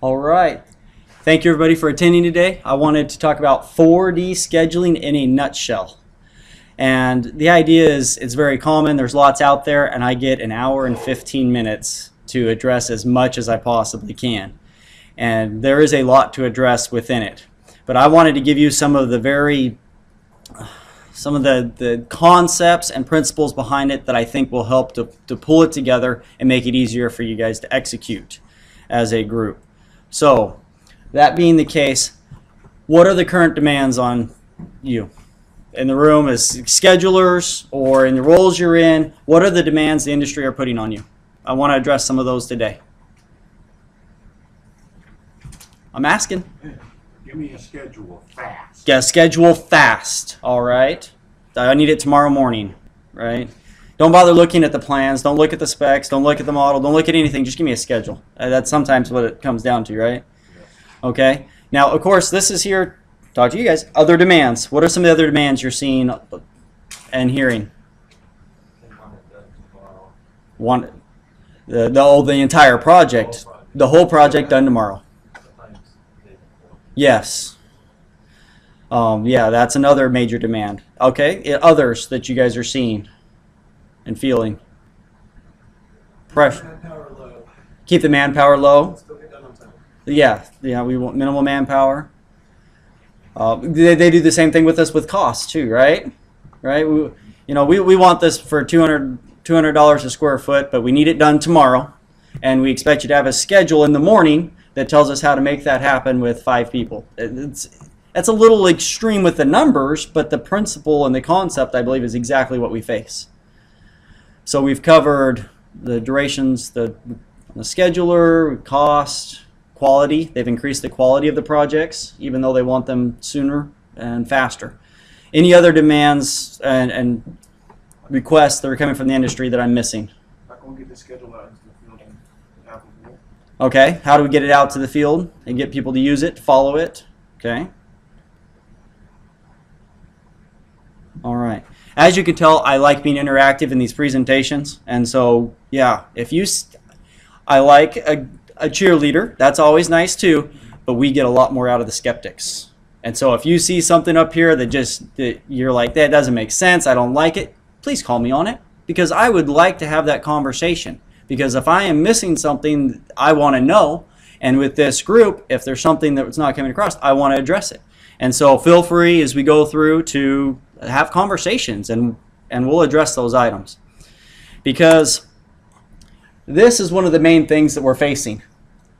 All right. Thank you everybody for attending today. I wanted to talk about 4D scheduling in a nutshell. And the idea is it's very common. There's lots out there, and I get an hour and 15 minutes to address as much as I possibly can. And there is a lot to address within it. But I wanted to give you some of the concepts and principles behind it that I think will help to pull it together and make it easier for you guys to execute as a group. So, that being the case, what are the current demands on you? In the room as schedulers or in the roles you're in, what are the demands the industry are putting on you? I want to address some of those today. I'm asking. Give me a schedule fast. Yeah, schedule fast, all right? I need it tomorrow morning, right? Don't bother looking at the plans. Don't look at the specs. Don't look at the model. Don't look at anything. Just give me a schedule. That's sometimes what it comes down to, right? Yes. Okay. Now, of course, this is here. Talk to you guys. Other demands. What are some of the other demands you're seeing and hearing? The entire project. The whole project done tomorrow. Yes. Yeah, that's another major demand. Okay. Others that you guys are seeing and feeling. Pressure. Keep the manpower low. Yeah, we want minimal manpower. They do the same thing with us with costs too, right? Right? We want this for $200 a square foot, but we need it done tomorrow, and we expect you to have a schedule in the morning that tells us how to make that happen with 5 people. That's a little extreme with the numbers, but the principle and the concept, I believe, is exactly what we face. So we've covered the durations, the scheduler, cost, quality. They've increased the quality of the projects, even though they want them sooner and faster. Any other demands and requests that are coming from the industry that I'm missing? Get the schedule out into the field and have it. Okay, how do we get it out to the field and get people to use it, follow it? Okay. All right. As you can tell, I like being interactive in these presentations, and so yeah, I like a cheerleader. That's always nice too, but we get a lot more out of the skeptics. And so if you see something up here that you're like, that doesn't make sense, I don't like it, please call me on it, because I would like to have that conversation. Because if I am missing something, I want to know, and with this group, if there's something that's not coming across, I want to address it. And so feel free as we go through to have conversations, and we'll address those items. Because this is one of the main things that we're facing.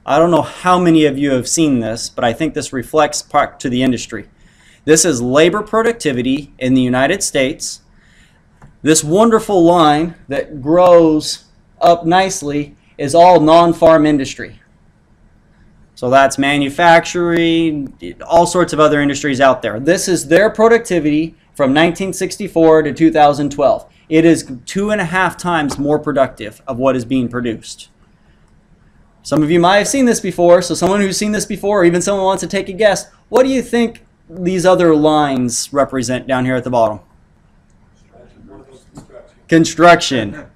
I don't know how many of you have seen this, but I think this reflects part to the industry. This is labor productivity in the United States. This wonderful line that grows up nicely is all non-farm industry. So that's manufacturing, all sorts of other industries out there. This is their productivity from 1964 to 2012. It is 2.5 times more productive of what is being produced. Some of you might have seen this before, so someone who's seen this before, or even someone wants to take a guess, what do you think these other lines represent down here at the bottom? Construction.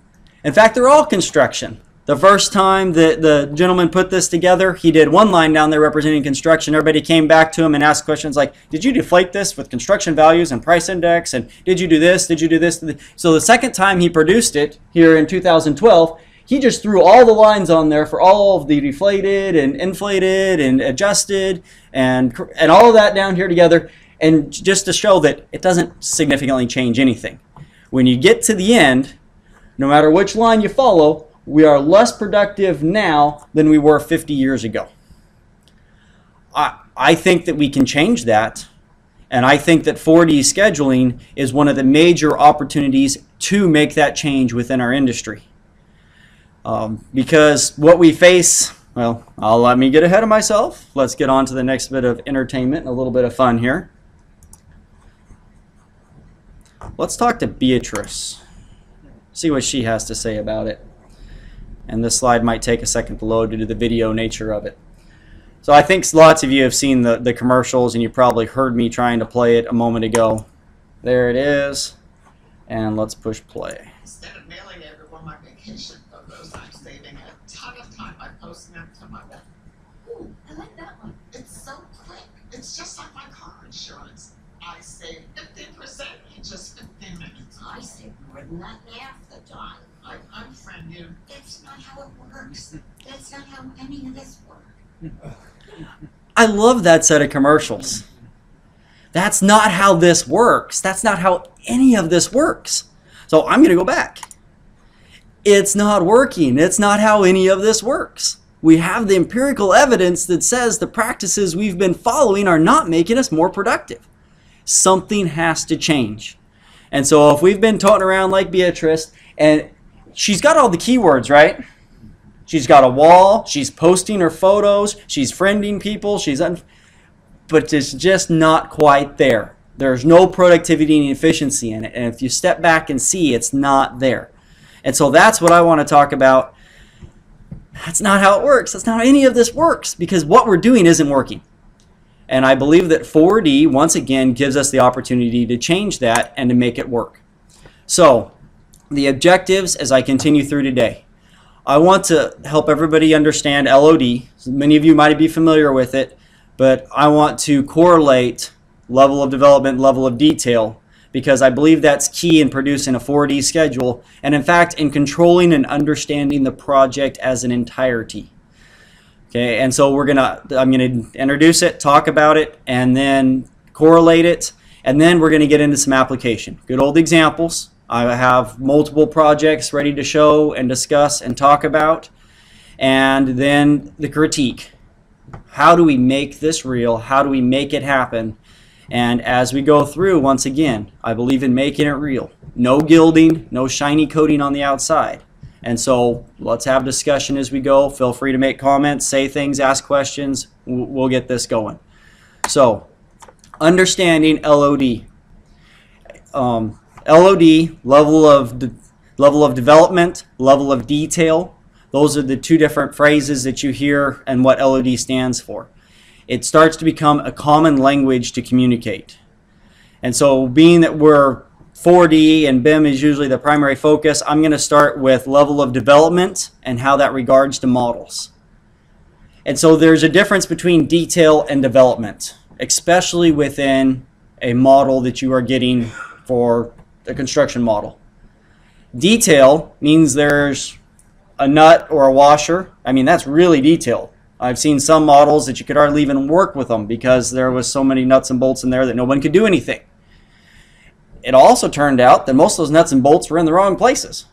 In fact, they're all construction. The first time that the gentleman put this together, he did one line down there representing construction. Everybody came back to him and asked questions like, did you deflate this with construction values and price index? And did you do this? Did you do this? So the second time he produced it here in 2012, he just threw all the lines on there for all of the deflated and inflated and adjusted and all of that down here together, and just to show that it doesn't significantly change anything. When you get to the end, no matter which line you follow, we are less productive now than we were 50 years ago. I think that we can change that, and I think that 4D scheduling is one of the major opportunities to make that change within our industry. Because what we face, well, I'll let me get ahead of myself. Let's get on to the next bit of entertainment and a little bit of fun here. Let's talk to Beatrice, see what she has to say about it. And this slide might take a second to load due to the video nature of it. So I think lots of you have seen the commercials, and you probably heard me trying to play it a moment ago. There it is. And let's push play. Instead of mailing my vacation photos, I'm saving a ton of time by posting them to my web. Ooh, Not half the time. I'm from you. That's not how it works. That's not how any of this works. I love that set of commercials. That's not how this works. That's not how any of this works. So I'm going to go back. It's not working. It's not how any of this works. We have the empirical evidence that says the practices we've been following are not making us more productive. Something has to change. And so if we've been toting around like Beatrice, and she's got all the keywords, right? She's got a wall, she's posting her photos, she's friending people, but it's just not quite there. There's no productivity and efficiency in it. And if you step back and see, it's not there. And so that's what I want to talk about. That's not how it works. That's not how any of this works, because what we're doing isn't working. And I believe that 4D, once again, gives us the opportunity to change that and to make it work. So the objectives as I continue through today. I want to help everybody understand LOD. Many of you might be familiar with it, but I want to correlate level of development, level of detail, because I believe that's key in producing a 4D schedule, and in fact in controlling and understanding the project as an entirety. Okay, and so I'm gonna introduce it, talk about it, and then correlate it, and then we're gonna get into some application. Good old examples. I have multiple projects ready to show and discuss and talk about, and then the critique. How do we make this real? How do we make it happen? And as we go through, once again, I believe in making it real. No gilding, no shiny coating on the outside. And so let's have discussion as we go. Feel free to make comments, say things, ask questions. We'll get this going. So, understanding LOD. LOD, level of development, level of detail. Those are the two different phrases that you hear and what LOD stands for. It starts to become a common language to communicate. And so being that we're 4D and BIM is usually the primary focus, I'm going to start with level of development and how that regards to models. And so there's a difference between detail and development, especially within a model that you are getting for a construction model. Detail means there's a nut or a washer. I mean, that's really detailed. I've seen some models that you could hardly even work with them because there was so many nuts and bolts in there that no one could do anything. It also turned out that most of those nuts and bolts were in the wrong places.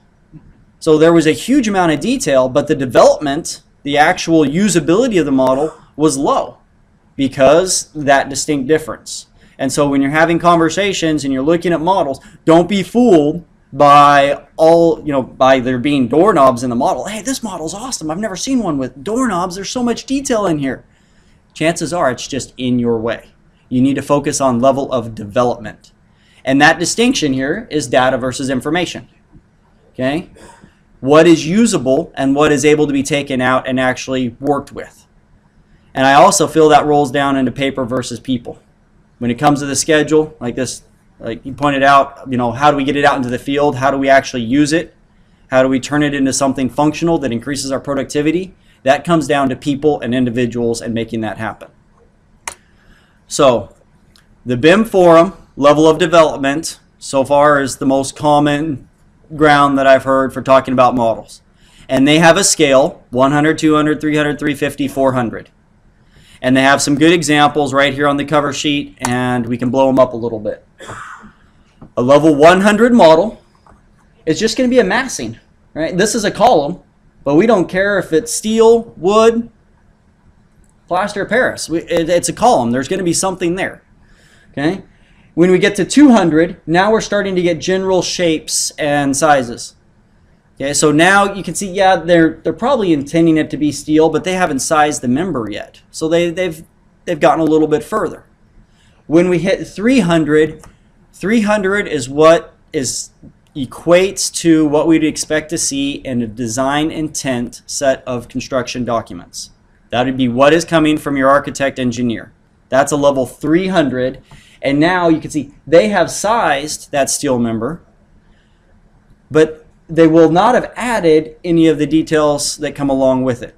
So there was a huge amount of detail, but the development, the actual usability of the model was low because that distinct difference. And so when you're having conversations and you're looking at models, don't be fooled by by there being doorknobs in the model. Hey, this model's awesome. I've never seen one with doorknobs. There's so much detail in here. Chances are it's just in your way. You need to focus on level of development. And that distinction here is data versus information. Okay? What is usable and what is able to be taken out and actually worked with. And I also feel that rolls down into paper versus people. When it comes to the schedule, like this, like you pointed out, how do we get it out into the field? How do we actually use it? How do we turn it into something functional that increases our productivity? That comes down to people and individuals and making that happen. So, the BIMForum level of development so far is the most common ground that I've heard for talking about models. And they have a scale, 100, 200, 300, 350, 400. And they have some good examples right here on the cover sheet, and we can blow them up a little bit. A level 100 model is just going to be a massing, right? This is a column, but we don't care if it's steel, wood, plaster of Paris. It's a column. There's going to be something there. Okay? When we get to 200, now we're starting to get general shapes and sizes. Okay, so now you can see, yeah, they're probably intending it to be steel, but they haven't sized the member yet. So they've gotten a little bit further. When we hit 300, 300 is what equates to what we'd expect to see in a design intent set of construction documents. That would be what is coming from your architect engineer. That's a level 300. And now you can see they have sized that steel member, but they will not have added any of the details that come along with it,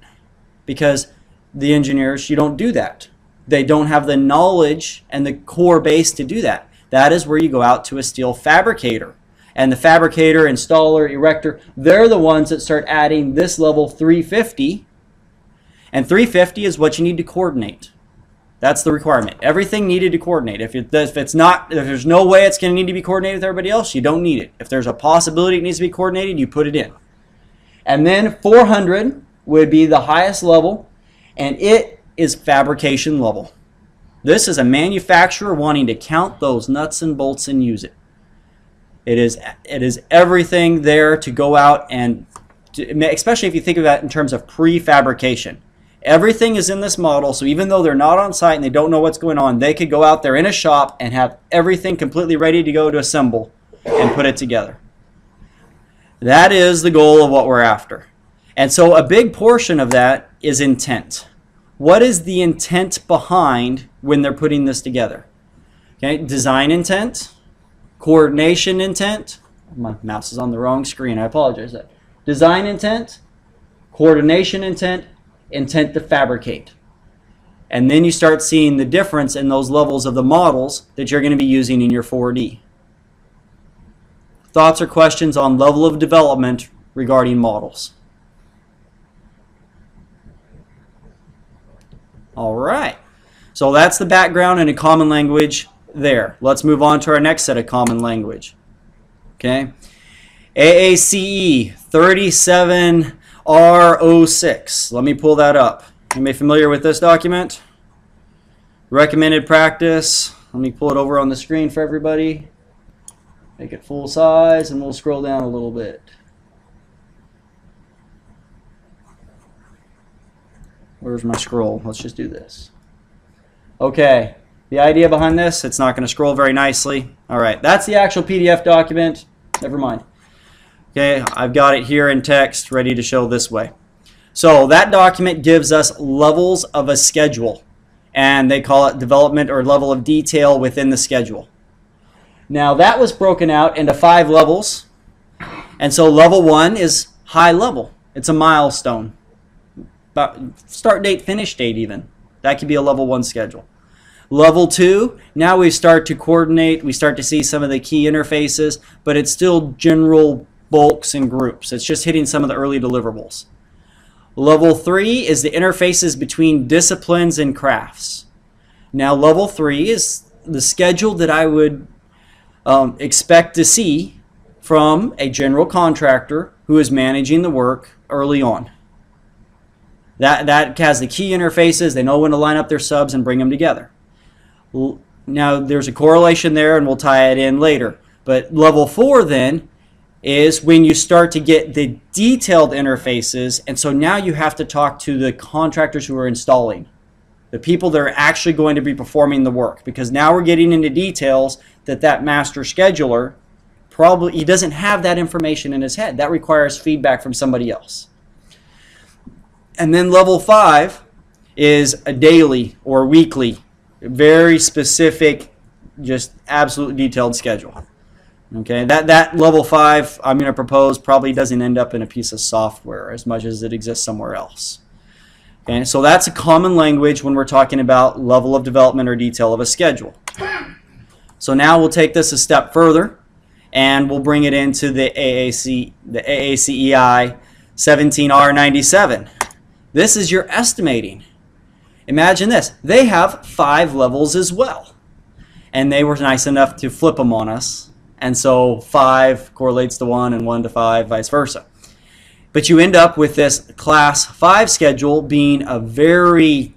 because the engineers, you don't do that. They don't have the knowledge and the core base to do that. That is where you go out to a steel fabricator and the fabricator, installer, erector, they're the ones that start adding this level 350. And 350 is what you need to coordinate. That's the requirement. Everything needed to coordinate. If there's no way it's going to need to be coordinated with everybody else, you don't need it. If there's a possibility it needs to be coordinated, you put it in. And then 400 would be the highest level, and it is fabrication level. This is a manufacturer wanting to count those nuts and bolts and use it. It is everything there to go out and, especially if you think of that in terms of prefabrication. Everything is in this model, so even though they're not on site and they don't know what's going on, they could go out there in a shop and have everything completely ready to go to assemble and put it together. That is the goal of what we're after. And so a big portion of that is intent. What is the intent behind when they're putting this together? Okay, design intent, coordination intent. My mouse is on the wrong screen, I apologize. Design intent, coordination intent, intent to fabricate. And then you start seeing the difference in those levels of the models that you're going to be using in your 4D. Thoughts or questions on level of development regarding models? All right. So that's the background in a common language there. Let's move on to our next set of common language. Okay. AACE 37R06. Let me pull that up. Anybody familiar with this document? Recommended practice. Let me pull it over on the screen for everybody. Make it full size, and we'll scroll down a little bit. Where's my scroll? Let's just do this. Okay, the idea behind this, it's not going to scroll very nicely. All right, that's the actual PDF document. Never mind. Okay, I've got it here in text, ready to show this way. So that document gives us levels of a schedule, and they call it development or level of detail within the schedule. Now that was broken out into 5 levels, and so level 1 is high level. It's a milestone. Start date, finish date even. That could be a level 1 schedule. Level 2, now we start to coordinate, we start to see some of the key interfaces, but it's still general bulks and groups. It's just hitting some of the early deliverables. Level 3 is the interfaces between disciplines and crafts. Now level 3 is the schedule that I would expect to see from a general contractor who is managing the work early on. That has the key interfaces. They know when to line up their subs and bring them together. Now there's a correlation there, and we'll tie it in later. But level 4 then is when you start to get the detailed interfaces, and so now you have to talk to the contractors who are installing, the people that are actually going to be performing the work, because now we're getting into details that master scheduler probably, he doesn't have that information in his head. That requires feedback from somebody else. And then level 5 is a daily or weekly, very specific, just absolutely detailed schedule. Okay, that level 5 I'm going to propose probably doesn't end up in a piece of software as much as it exists somewhere else. Okay, so that's a common language when we're talking about level of development or detail of a schedule. So now we'll take this a step further, and we'll bring it into the AACEi 17R97. This is your estimating. Imagine this. They have 5 levels as well. And they were nice enough to flip them on us. And so 5 correlates to 1 and 1 to 5, vice versa. But you end up with this class 5 schedule being a very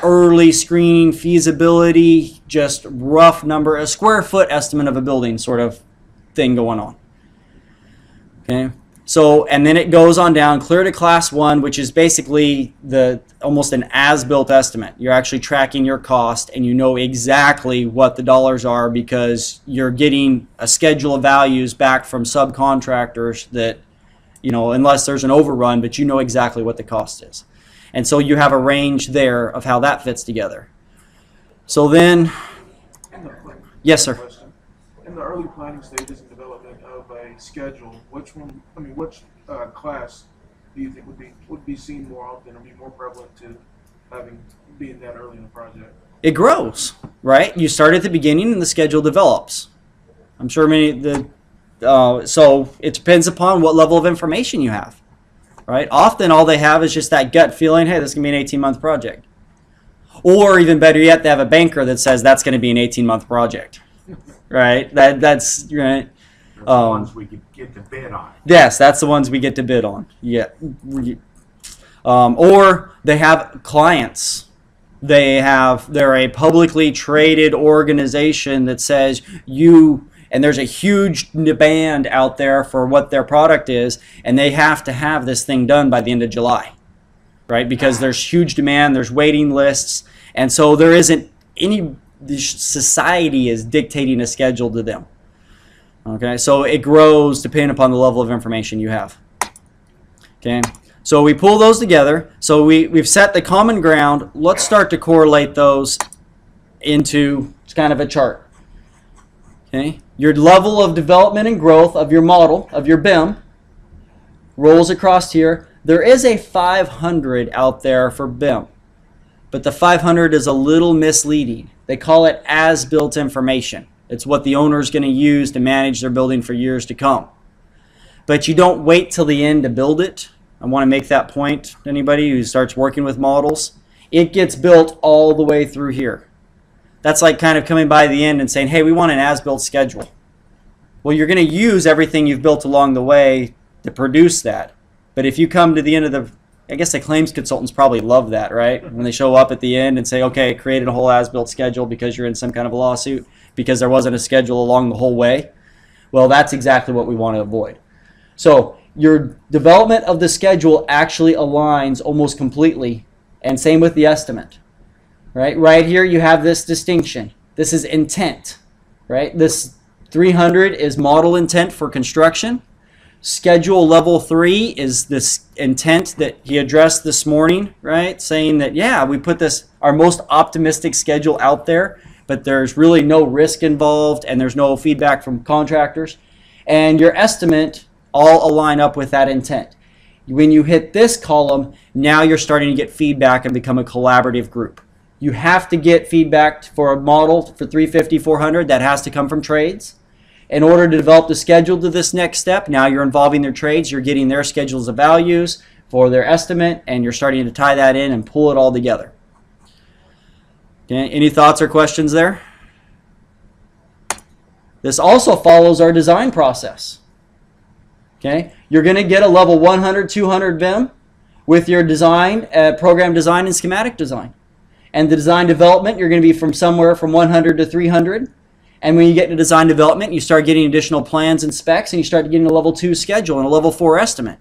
early screening, feasibility, just rough number, a square foot estimate of a building sort of thing going on. Okay. So, and then it goes on down clear to class 1, which is basically almost an as-built estimate. You're actually tracking your cost, and you know exactly what the dollars are because you're getting a schedule of values back from subcontractors that, you know, unless there's an overrun, but you know exactly what the cost is. And so you have a range there of how that fits together. So then, yes, sir. In the early planning stages and development of a schedule, which class do you think would be seen more often or be more prevalent to being that early in the project? It grows, right? You start at the beginning and the schedule develops. I'm sure So it depends upon what level of information you have, right? Often all they have is just that gut feeling, hey, this is going to be an 18-month project. Or even better yet, they have a banker that says that's going to be an 18-month project, right? That's right. They're the ones we could get to bid on. Yes, that's the ones we get to bid on. Yeah. Or they have clients. They're a publicly traded organization that says and there's a huge demand out there for what their product is, and they have to have this thing done by the end of July, right? Because there's huge demand, there's waiting lists, and so there isn't any, the society is dictating a schedule to them. Okay, so it grows depending upon the level of information you have. Okay, so we pull those together. So we've set the common ground. Let's start to correlate those into kind of a chart. Okay, your level of development and growth of your model, of your BIM, rolls across here. There is a 500 out there for BIM, but the 500 is a little misleading. They call it as-built information. It's what the owner is going to use to manage their building for years to come. But you don't wait till the end to build it. I want to make that point to anybody who starts working with models. It gets built all the way through here. That's like kind of coming by the end and saying, hey, we want an as-built schedule. Well, you're going to use everything you've built along the way to produce that. But if you come to the end of the, I guess the claims consultants probably love that, right? When they show up at the end and say, okay, I created a whole as-built schedule because you're in some kind of a lawsuit because there wasn't a schedule along the whole way. Well, that's exactly what we want to avoid. So your development of the schedule actually aligns almost completely, and same with the estimate. Right here you have this distinction. This is intent, right? This 300 is model intent for construction. Schedule level 3 is this intent that he addressed this morning, right? Saying that, yeah, we put this, our most optimistic schedule out there, but there's really no risk involved and there's no feedback from contractors. And your estimate all align up with that intent. When you hit this column, now you're starting to get feedback and become a collaborative group. You have to get feedback for a model for 350, 400. That has to come from trades. In order to develop the schedule to this next step, now you're involving their trades. You're getting their schedules of values for their estimate, and you're starting to tie that in and pull it all together. Okay, any thoughts or questions there? This also follows our design process. Okay, you're going to get a level 100, 200 BIM with your design, program design and schematic design. And the design development, you're going to be from somewhere from 100 to 300. And when you get to design development, you start getting additional plans and specs, and you start getting a level 2 schedule and a level 4 estimate.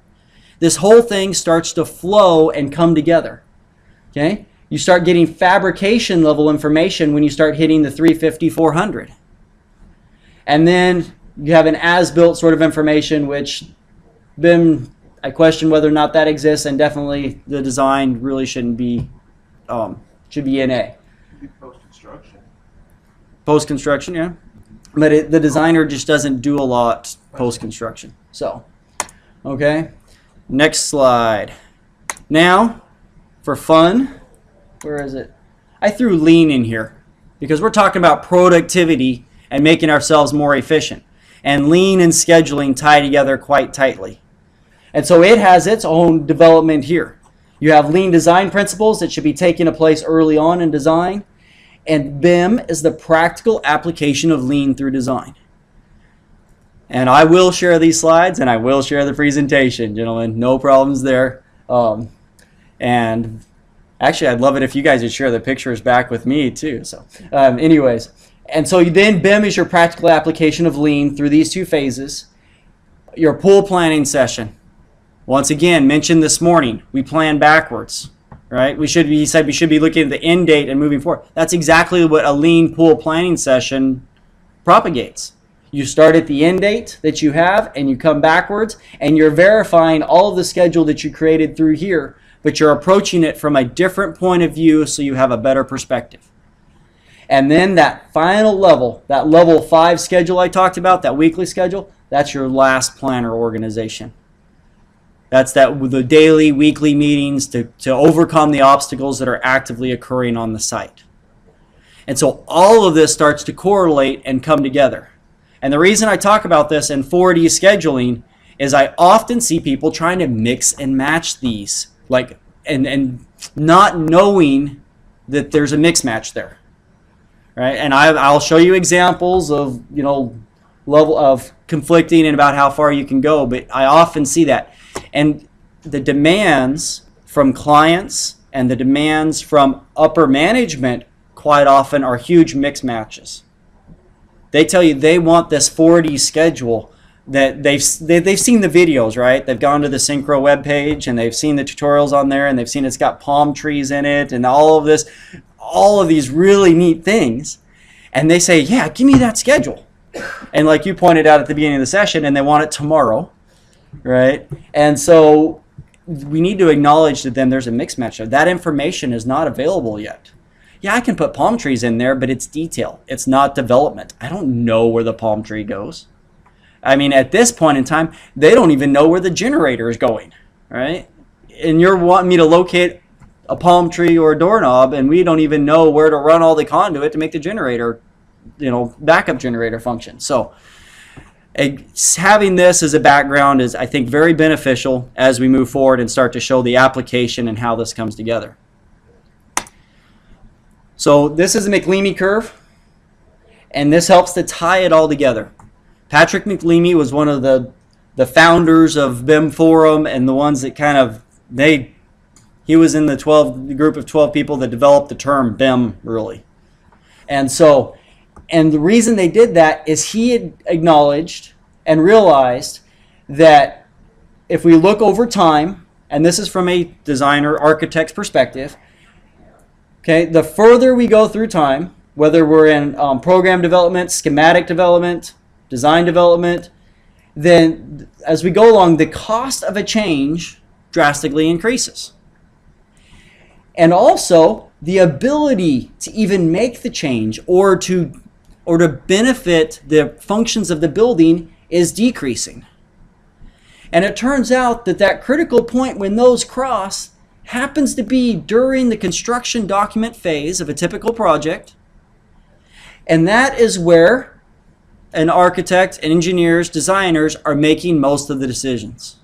This whole thing starts to flow and come together. Okay? You start getting fabrication level information when you start hitting the 350, 400. And then you have an as-built sort of information, which BIM, I question whether or not that exists, and definitely the design really shouldn't be, should be NA. Post-construction. Post-construction, yeah. But the designer just doesn't do a lot post-construction. So, okay. Next slide. Now, for fun, where is it? I threw lean in here because we're talking about productivity and making ourselves more efficient. And lean and scheduling tie together quite tightly. And so it has its own development here. You have lean design principles that should be taking place early on in design. And BIM is the practical application of lean through design. And I will share these slides and I will share the presentation, gentlemen. No problems there. And actually, I'd love it if you guys would share the pictures back with me too. So anyways, and so then BIM is your practical application of lean through these two phases. Your pool planning session. Once again, mentioned this morning, we plan backwards. Right? He said we should be looking at the end date and moving forward. That's exactly what a lean pool planning session propagates. You start at the end date that you have and you come backwards and you're verifying all of the schedule that you created through here, but you're approaching it from a different point of view so you have a better perspective. And then that final level, that level 5 schedule I talked about, that weekly schedule, that's your last planner organization. That's the daily, weekly meetings to overcome the obstacles that are actively occurring on the site. And so all of this starts to correlate and come together. And the reason I talk about this in 4D scheduling is I often see people trying to mix and match these, like, and not knowing that there's a mix match there, right? And I'll show you examples of, you know, level of conflicting and about how far you can go, but I often see that. And the demands from clients and the demands from upper management quite often are huge mix matches. They tell you they want this 4D schedule that they've seen the videos, right? They've gone to the Synchro webpage and they've seen the tutorials on there and they've seen it's got palm trees in it and all of this, all of these really neat things. And they say, yeah, give me that schedule. And like you pointed out at the beginning of the session, and they want it tomorrow, right? And so we need to acknowledge to them there's a mix match. That information is not available yet. Yeah, I can put palm trees in there, but it's detail. It's not development. I don't know where the palm tree goes. I mean, at this point in time, they don't even know where the generator is going, right? And you're wanting me to locate a palm tree or a doorknob, and we don't even know where to run all the conduit to make the generator, you know, backup generator function. So having this as a background is, I think, very beneficial as we move forward and start to show the application and how this comes together. So this is a McLeamy curve, and this helps to tie it all together. Patrick McLeamy was one of the founders of BIMForum and the ones that kind of, he was in the group of 12 people that developed the term BIM, really. And so, and the reason they did that is he had acknowledged and realized that if we look over time, and this is from a designer, architect's perspective, okay, the further we go through time, whether we're in program development, schematic development, design development, then as we go along, the cost of a change drastically increases. And also, the ability to even make the change or to benefit the functions of the building is decreasing. And it turns out that that critical point when those cross happens to be during the construction document phase of a typical project. And that is where an architect, engineers, designers are making most of the decisions.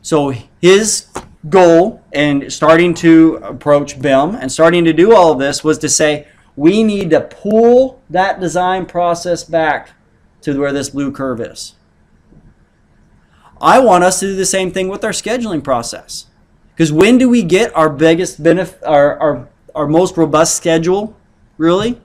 So his goal in starting to approach BIM and starting to do all of this was to say, we need to pull that design process back to where this blue curve is. I want us to do the same thing with our scheduling process. Because when do we get our biggest benefit, our most robust schedule, really?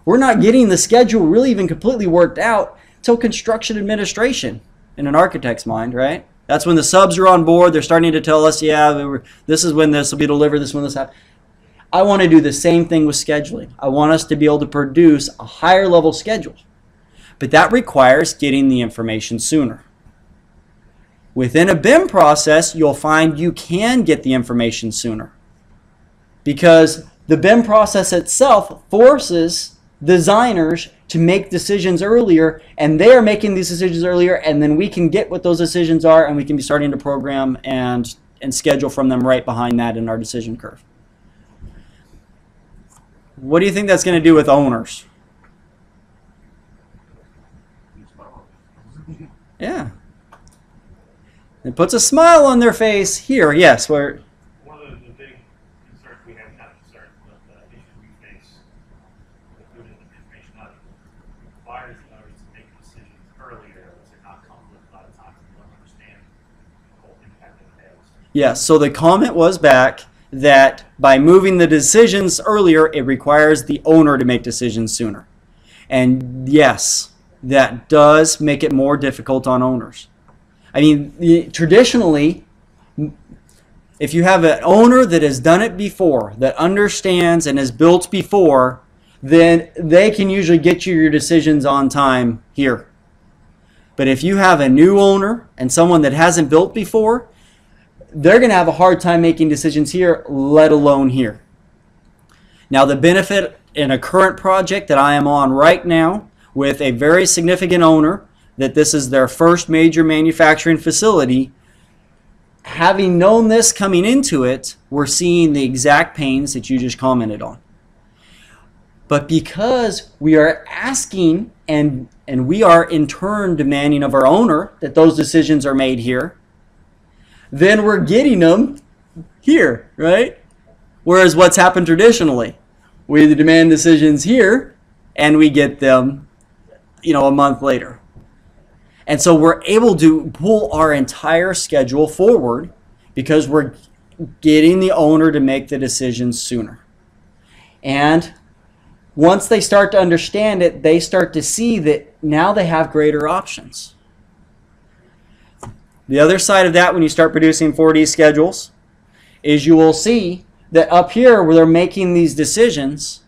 We're not getting the schedule really even completely worked out till construction administration in an architect's mind, right? That's when the subs are on board. They're starting to tell us, yeah, this is when this will be delivered, this is when this happens. I want to do the same thing with scheduling. I want us to be able to produce a higher level schedule. But that requires getting the information sooner. Within a BIM process, you'll find you can get the information sooner. Because the BIM process itself forces designers to make decisions earlier, and they are making these decisions earlier, and then we can get what those decisions are, and we can be starting to program and schedule from them right behind that in our decision curve. What do you think that's going to do with owners? Yeah. It puts a smile on their face here. Yes, where. One of the big concerns we have, not concerns, but issues we face with doing information audit requires the owners to make decisions earlier to not conflict a lot of times and don't understand the whole impact of it has. Yes, so the comment was back that by moving the decisions earlier, it requires the owner to make decisions sooner. And yes, that does make it more difficult on owners. I mean, traditionally, if you have an owner that has done it before, that understands and has built before, then they can usually get you your decisions on time here. But if you have a new owner and someone that hasn't built before, they're going to have a hard time making decisions here, let alone here. Now, the benefit in a current project that I am on right now with a very significant owner, that this is their first major manufacturing facility, having known this coming into it, we're seeing the exact pains that you just commented on. But because we are asking and we are in turn demanding of our owner that those decisions are made here, then we're getting them here, right? Whereas what's happened traditionally, we demand decisions here and we get them, you know, a month later. And so we're able to pull our entire schedule forward because we're getting the owner to make the decisions sooner. And once they start to understand it, they start to see that now they have greater options. The other side of that, when you start producing 4D schedules, is you will see that up here where they're making these decisions,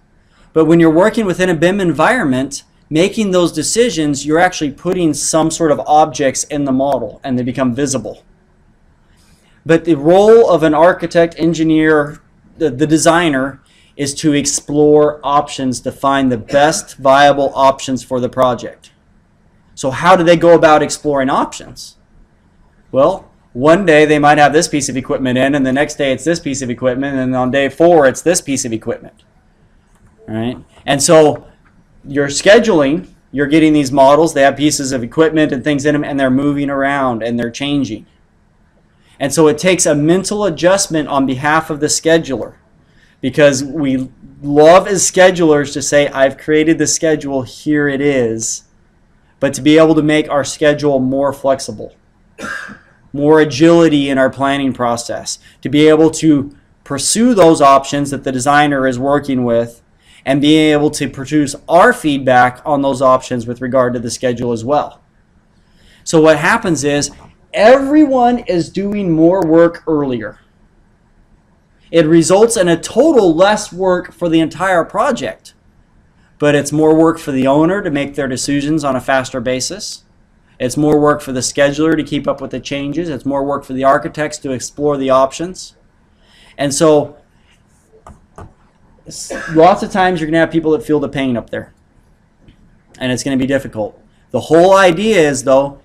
but when you're working within a BIM environment, making those decisions, you're actually putting some sort of objects in the model and they become visible. But the role of an architect, engineer, the designer, is to explore options to find the best viable options for the project. So how do they go about exploring options? Well, one day they might have this piece of equipment in, and the next day it's this piece of equipment, and on day 4 it's this piece of equipment. All right? And so you're scheduling, you're getting these models, they have pieces of equipment and things in them, and they're moving around and they're changing. And so it takes a mental adjustment on behalf of the scheduler, because we love as schedulers to say, I've created the schedule, here it is, but to be able to make our schedule more flexible, more agility in our planning process, to be able to pursue those options that the designer is working with, and being able to produce our feedback on those options with regard to the schedule as well. So what happens is everyone is doing more work earlier. It results in a total less work for the entire project, but it's more work for the owner to make their decisions on a faster basis. It's more work for the scheduler to keep up with the changes. It's more work for the architects to explore the options. And so lots of times you're going to have people that feel the pain up there, and it's going to be difficult. The whole idea is, though,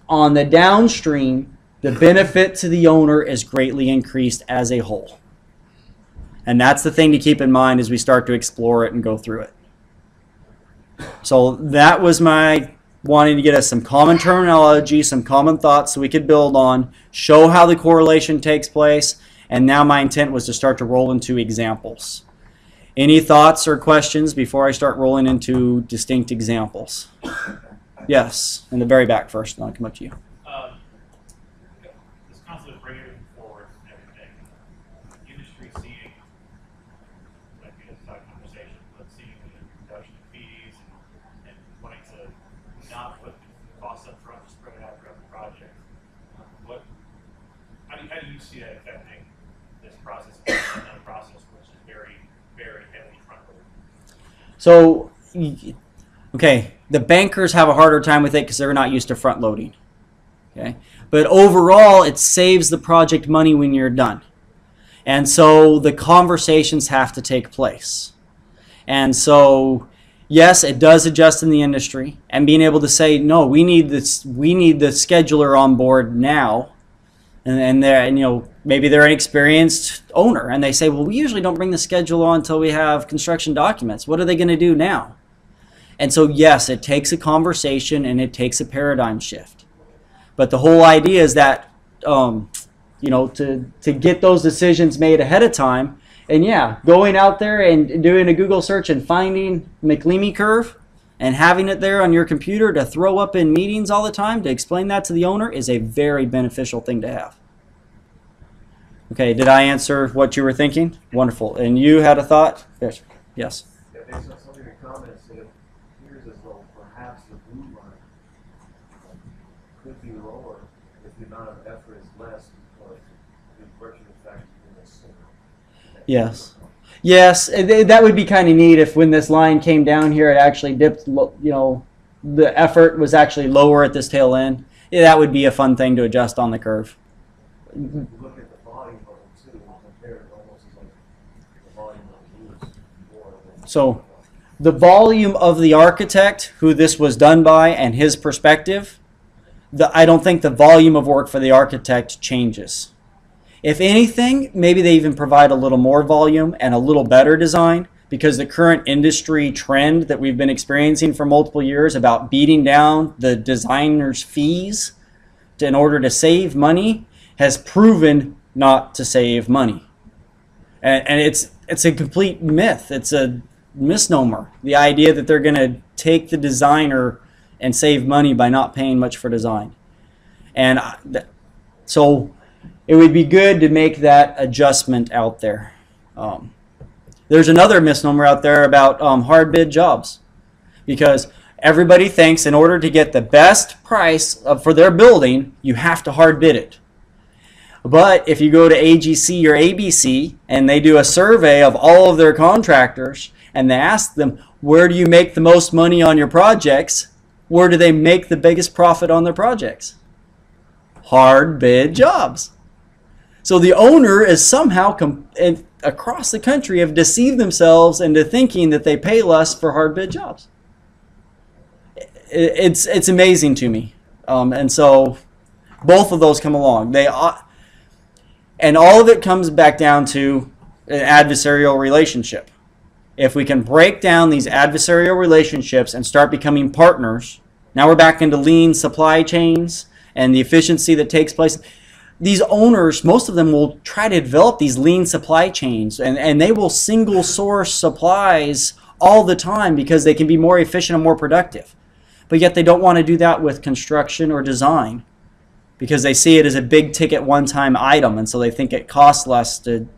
on the downstream, the benefit to the owner is greatly increased as a whole. And that's the thing to keep in mind as we start to explore it and go through it. So that was my wanting to get us some common terminology, some common thoughts so we could build on, show how the correlation takes place, and now my intent was to start to roll into examples. Any thoughts or questions before I start rolling into distinct examples? Yes, in the very back first, and I'll come up to you. This concept of bringing it forward and everything, industry seeing, might be a side conversation, but seeing the reduction of fees and wanting to not put the costs up front, spread it out throughout the project. How do you see that affecting this process, another process which is very, very heavily front-loaded? So, okay, the bankers have a harder time with it because they're not used to front-loading. Okay, but overall, it saves the project money when you're done. And so the conversations have to take place. And so, yes, it does adjust in the industry, and being able to say, no, we need this, we need the scheduler on board now. And they're, and, you know, maybe they're an experienced owner, and they say, well, we usually don't bring the schedule on until we have construction documents. What are they going to do now? And so, yes, it takes a conversation and it takes a paradigm shift. But the whole idea is that, you know, to get those decisions made ahead of time, and yeah, going out there and doing a Google search and finding McLeamy curve and having it there on your computer to throw up in meetings all the time to explain that to the owner is a very beneficial thing to have. Okay, did I answer what you were thinking? Wonderful. And you had a thought? Yes. Yeah, based on some of your comments, it appears as though perhaps the blue line could be lower if the amount of effort is less because the correction effect is sooner. Yes. Yes, that would be kind of neat if when this line came down here, it actually dipped, you know, the effort was actually lower at this tail end. Yeah, that would be a fun thing to adjust on the curve. If you look at the volume of it too, compare it almost as like the volume of the more than So the volume of the architect who this was done by and his perspective, I don't think the volume of work for the architect changes. If anything, maybe they even provide a little more volume and a little better design, because the current industry trend that we've been experiencing for multiple years about beating down the designer's fees in order to save money has proven not to save money. And it's a complete myth. It's a misnomer. The idea that they're going to take the designer and save money by not paying much for design. And so it would be good to make that adjustment out there. There's another misnomer out there about hard bid jobs, because everybody thinks in order to get the best price for their building, you have to hard bid it. But if you go to AGC or ABC and they do a survey of all of their contractors and they ask them, where do you make the most money on your projects? Where do they make the biggest profit on their projects? Hard bid jobs. So the owner is somehow across the country have deceived themselves into thinking that they pay less for hard bid jobs. It's amazing to me. And so both of those come along. And all of it comes back down to an adversarial relationship. If we can break down these adversarial relationships and start becoming partners, now we're back into lean supply chains and the efficiency that takes place. These owners, most of them will try to develop these lean supply chains, and they will single source supplies all the time because they can be more efficient and more productive. But yet they don't want to do that with construction or design, because they see it as a big ticket one-time item, and so they think it costs less to.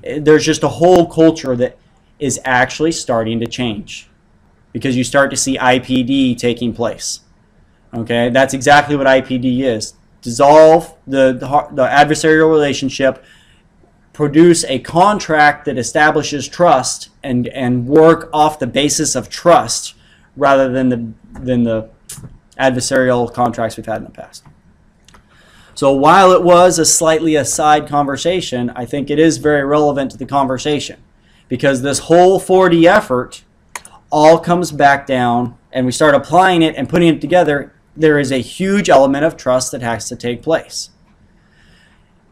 There's just a whole culture that is actually starting to change, because you start to see IPD taking place. Okay, that's exactly what IPD is. Dissolve the adversarial relationship, produce a contract that establishes trust, and work off the basis of trust rather than the adversarial contracts we've had in the past. So while it was a slightly aside conversation, I think it is very relevant to the conversation, because this whole 4D effort all comes back down, and we start applying it and putting it together. There is a huge element of trust that has to take place.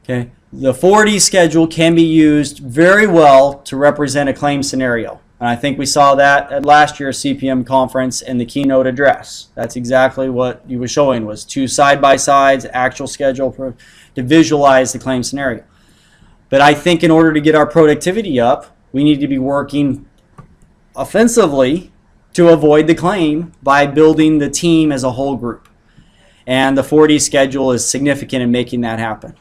Okay, the 4D schedule can be used very well to represent a claim scenario. And I think we saw that at last year's CPM conference in the keynote address. That's exactly what you were showing, was two side-by-sides, actual schedule to visualize the claim scenario. But I think in order to get our productivity up, we need to be working offensively to avoid the claim by building the team as a whole group. And the 4D schedule is significant in making that happen.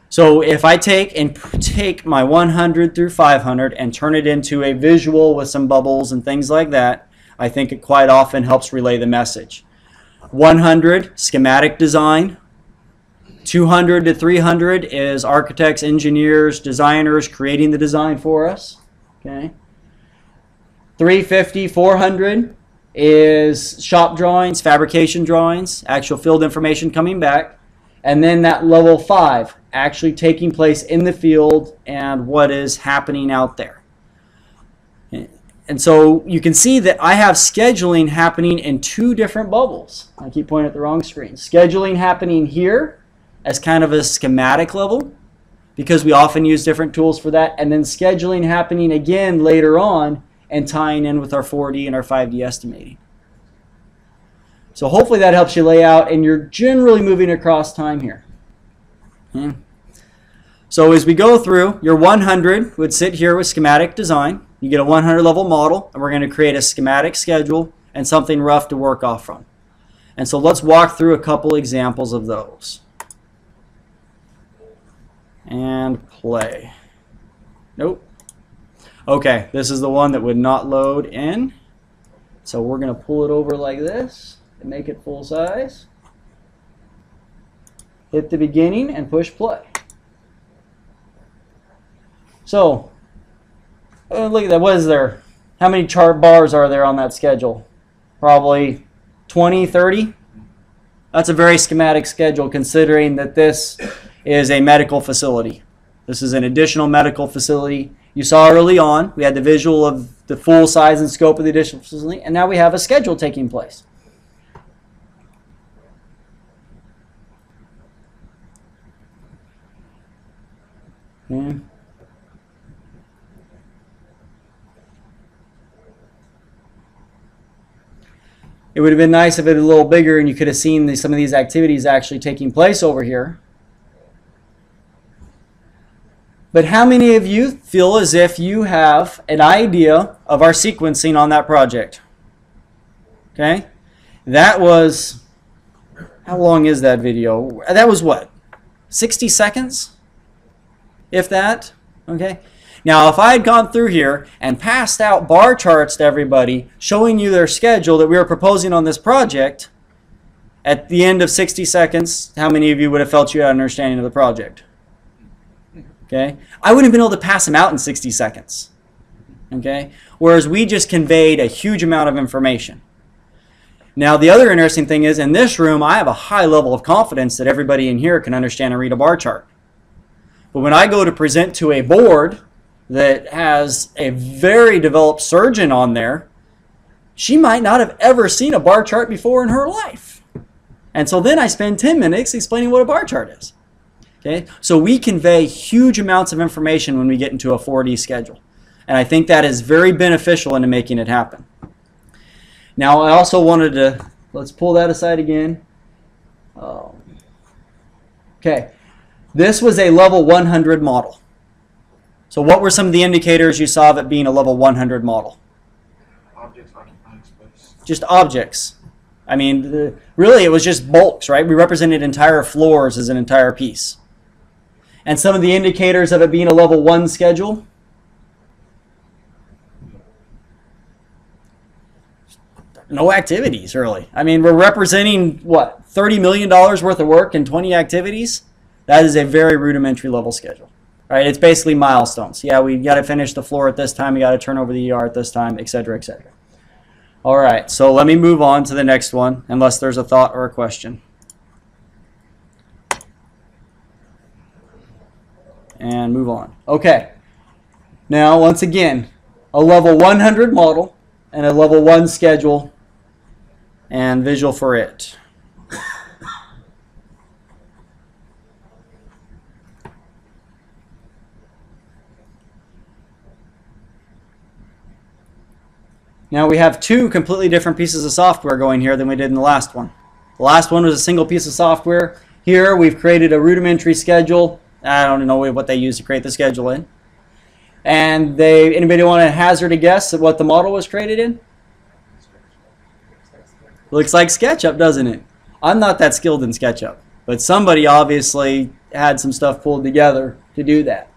So if I take my 100 through 500 and turn it into a visual with some bubbles and things like that, I think it quite often helps relay the message. 100, schematic design. 200 to 300 is architects, engineers, designers creating the design for us. Okay. 350, 400 is shop drawings, fabrication drawings, actual field information coming back. And then that level 5, actually taking place in the field and what is happening out there. And so you can see that I have scheduling happening in two different bubbles. I keep pointing at the wrong screen. Scheduling happening here as kind of a schematic level, because we often use different tools for that. And then scheduling happening again later on and tying in with our 4D and our 5D estimating. So hopefully that helps you lay out, and you're generally moving across time here. So as we go through, your 100 would sit here with schematic design. You get a 100 level model, and we're going to create a schematic schedule and something rough to work off from. And so let's walk through a couple examples of those. And play. Nope. Okay, this is the one that would not load in. So we're going to pull it over like this and make it full size. Hit the beginning and push play. So, look at that. What is there? How many chart bars are there on that schedule? Probably 20, 30? That's a very schematic schedule, considering that this is a medical facility. This is an additional medical facility. You saw early on, we had the visual of the full size and scope of the additional facility, and now we have a schedule taking place. Okay. It would have been nice if it was a little bigger and you could have seen some of these activities actually taking place over here. But how many of you feel as if you have an idea of our sequencing on that project? Okay? That was, how long is that video? That was what? 60 seconds? If that? Okay? Now, if I had gone through here and passed out bar charts to everybody showing you their schedule that we were proposing on this project, at the end of 60 seconds, how many of you would have felt you had an understanding of the project? Okay? I wouldn't have been able to pass them out in 60 seconds. Okay? Whereas we just conveyed a huge amount of information. Now, the other interesting thing is, in this room, I have a high level of confidence that everybody in here can understand and read a bar chart. But when I go to present to a board that has a very developed surgeon on there, she might not have ever seen a bar chart before in her life. And so then I spend 10 minutes explaining what a bar chart is. Okay? So we convey huge amounts of information when we get into a 4D schedule. And I think that is very beneficial into making it happen. Now I also wanted to, let's pull that aside again. Okay, this was a level 100 model. So what were some of the indicators you saw of it being a level 100 model? Objects occupying space. Just objects. I mean, really it was just bulks, right? We represented entire floors as an entire piece. And some of the indicators of it being a level 1 schedule. No activities, really. I mean, we're representing, what, $30 million worth of work in 20 activities? That is a very rudimentary level schedule. Right? It's basically milestones. Yeah, we got to finish the floor at this time, we got to turn over the ER at this time, etc., etc. All right, so let me move on to the next one, unless there's a thought or a question. And move on. Okay. Now, once again, a level 100 model and a level 1 schedule and visual for it. Now we have two completely different pieces of software going here than we did in the last one. The last one was a single piece of software. Here we've created a rudimentary schedule. I don't know what they use to create the schedule in. And anybody want to hazard a guess at what the model was created in? Looks like SketchUp, doesn't it? I'm not that skilled in SketchUp, but somebody obviously had some stuff pulled together to do that.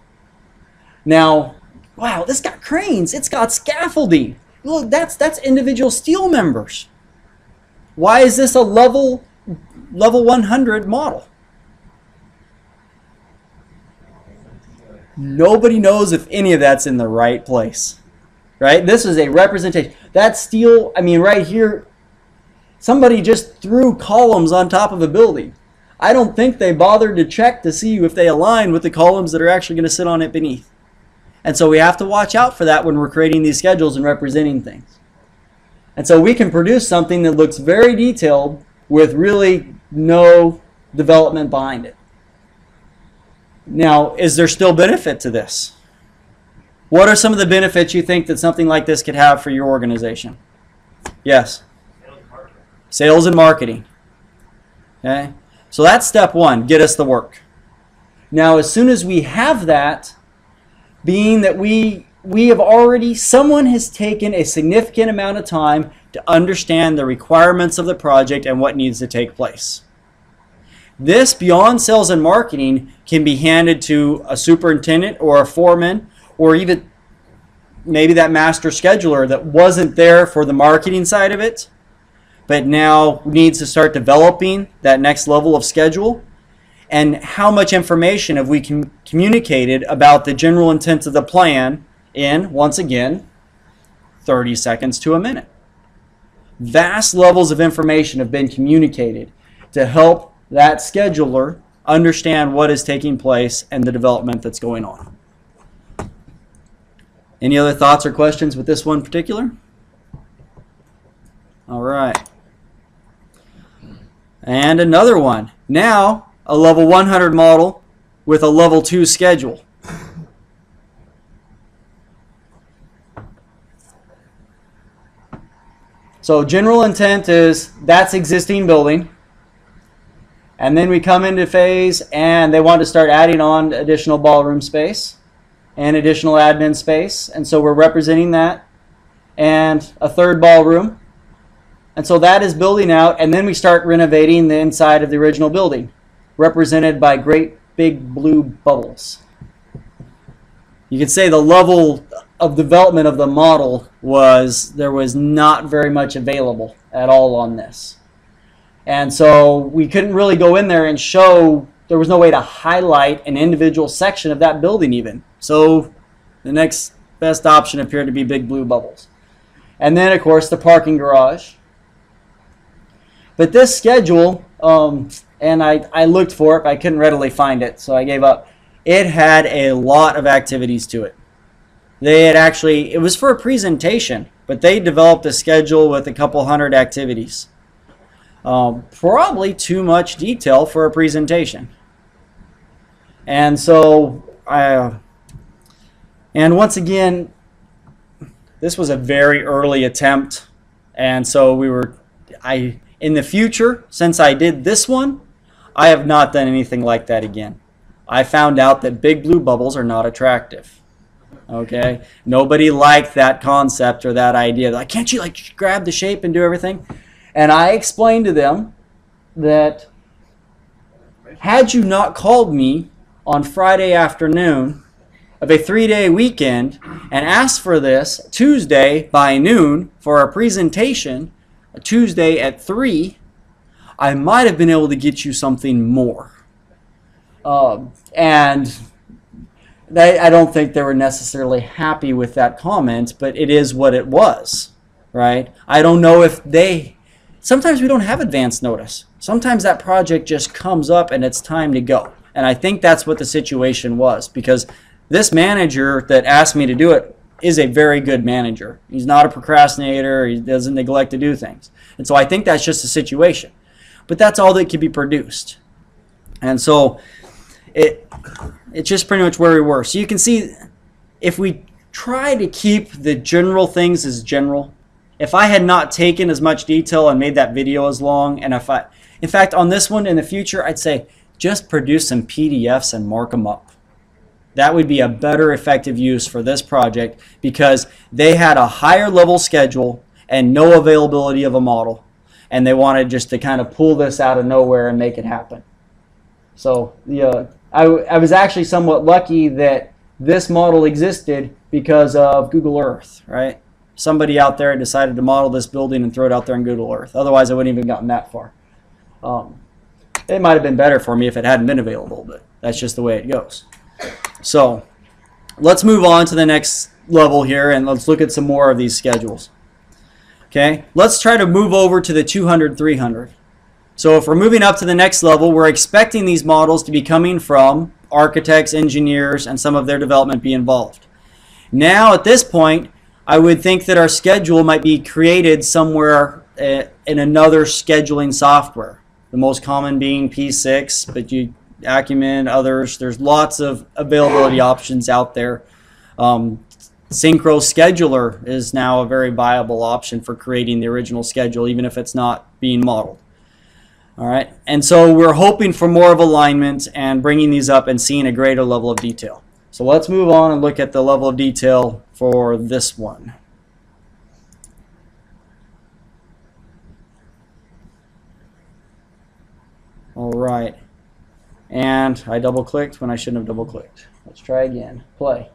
Now, wow, this got cranes. It's got scaffolding. Look, that's individual steel members. Why is this a level 100 model? Nobody knows if any of that's in the right place, right? This is a representation. That steel, I mean, right here, somebody just threw columns on top of a building. I don't think they bothered to check to see if they align with the columns that are actually going to sit on it beneath. And so we have to watch out for that when we're creating these schedules and representing things. And so we can produce something that looks very detailed with really no development behind it. Now, is there still benefit to this? What are some of the benefits you think that something like this could have for your organization? Yes? Sales and marketing. Okay? So that's step one, get us the work. Now, as soon as we have that, being that we have already, someone has taken a significant amount of time to understand the requirements of the project and what needs to take place. This, beyond sales and marketing, can be handed to a superintendent or a foreman, or even maybe that master scheduler that wasn't there for the marketing side of it, but now needs to start developing that next level of schedule. And how much information have we communicated about the general intent of the plan in, once again, 30 seconds to a minute. Vast levels of information have been communicated to help that scheduler understand what is taking place and the development that's going on. Any other thoughts or questions with this one in particular? All right. And another one. Now, a level 100 model with a level 2 schedule. So general intent is that's existing building. And then we come into phase and they want to start adding on additional ballroom space and additional admin space. And so we're representing that and a third ballroom. And so that is building out, and then we start renovating the inside of the original building, represented by great big blue bubbles. You could say the level of development of the model was there was not very much available at all on this. And so we couldn't really go in there and show, there was no way to highlight an individual section of that building even. So the next best option appeared to be big blue bubbles. And then, of course, the parking garage. But this schedule, and I looked for it, but I couldn't readily find it, so I gave up. It had a lot of activities to it. They had actually, it was for a presentation, but they developed a schedule with a couple hundred activities. Probably too much detail for a presentation. And so, and once again, this was a very early attempt, and so in the future, since I did this one, I have not done anything like that again. I found out that big blue bubbles are not attractive. Okay? Nobody liked that concept or that idea. Like, can't you like grab the shape and do everything? And I explained to them that had you not called me on Friday afternoon of a 3-day weekend and asked for this Tuesday by noon for a presentation, a Tuesday at 3, I might have been able to get you something more. And I don't think they were necessarily happy with that comment, but it is what it was, right? I don't know if sometimes we don't have advance notice. Sometimes that project just comes up and it's time to go. And I think that's what the situation was, because this manager that asked me to do it is a very good manager. He's not a procrastinator. He doesn't neglect to do things. And so I think that's just the situation. But that's all that could be produced. And so it's just pretty much where we were. So you can see, if we try to keep the general things as general, if I had not taken as much detail and made that video as long, and in fact, on this one in the future, I'd say just produce some PDFs and mark them up. That would be a better effective use for this project, because they had a higher level schedule and no availability of a model. And they wanted just to kind of pull this out of nowhere and make it happen. So I was actually somewhat lucky that this model existed because of Google Earth, right? Somebody out there decided to model this building and throw it out there in Google Earth. Otherwise, I wouldn't even gotten that far. It might have been better for me if it hadn't been available, but that's just the way it goes. So let's move on to the next level here, and let's look at some more of these schedules. Okay, let's try to move over to the 200, 300. So if we're moving up to the next level, we're expecting these models to be coming from architects, engineers, and some of their development be involved. Now at this point, I would think that our schedule might be created somewhere in another scheduling software. The most common being P6, but Acumen, others, there's lots of availability options out there. Synchro Scheduler is now a very viable option for creating the original schedule, even if it's not being modeled. All right, and so we're hoping for more of alignment and bringing these up and seeing a greater level of detail. So let's move on and look at the level of detail for this one. All right, and I double-clicked when I shouldn't have double-clicked. Let's try again. Play.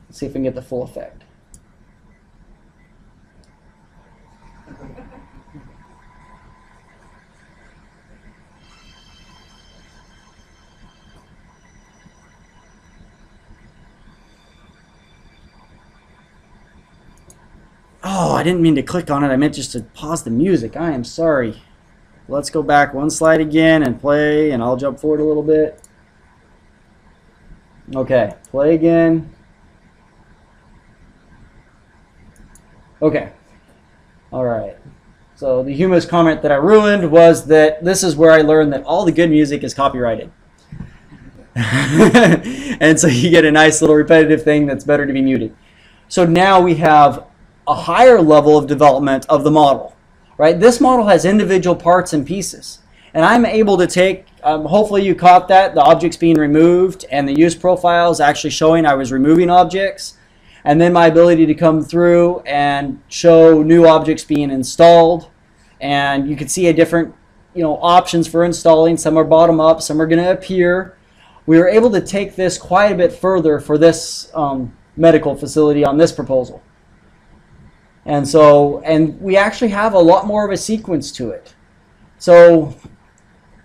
Let's see if we can get the full effect. Oh, I didn't mean to click on it. I meant just to pause the music. I am sorry. Let's go back one slide again and play, and I'll jump forward a little bit. Okay, play again. Okay. All right. So the humorous comment that I ruined was that this is where I learned that all the good music is copyrighted. And so you get a nice little repetitive thing that's better to be muted. So now we have a higher level of development of the model, right? This model has individual parts and pieces. And I'm able to take, hopefully you caught that, the objects being removed and the use profiles actually showing I was removing objects. And then my ability to come through and show new objects being installed. And you can see a different, options for installing. Some are bottom up, some are going to appear. We were able to take this quite a bit further for this medical facility on this proposal. And so, we actually have a lot more of a sequence to it. So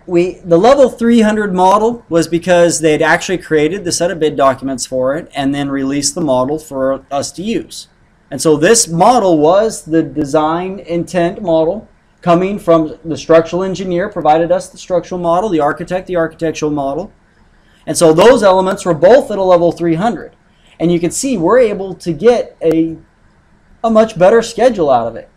the level 300 model was because they had actually created the set of bid documents for it and then released the model for us to use. And so this model was the design intent model coming from the structural engineer, provided us the structural model, the architect, the architectural model. And so those elements were both at a level 300. And you can see we're able to get a much better schedule out of it.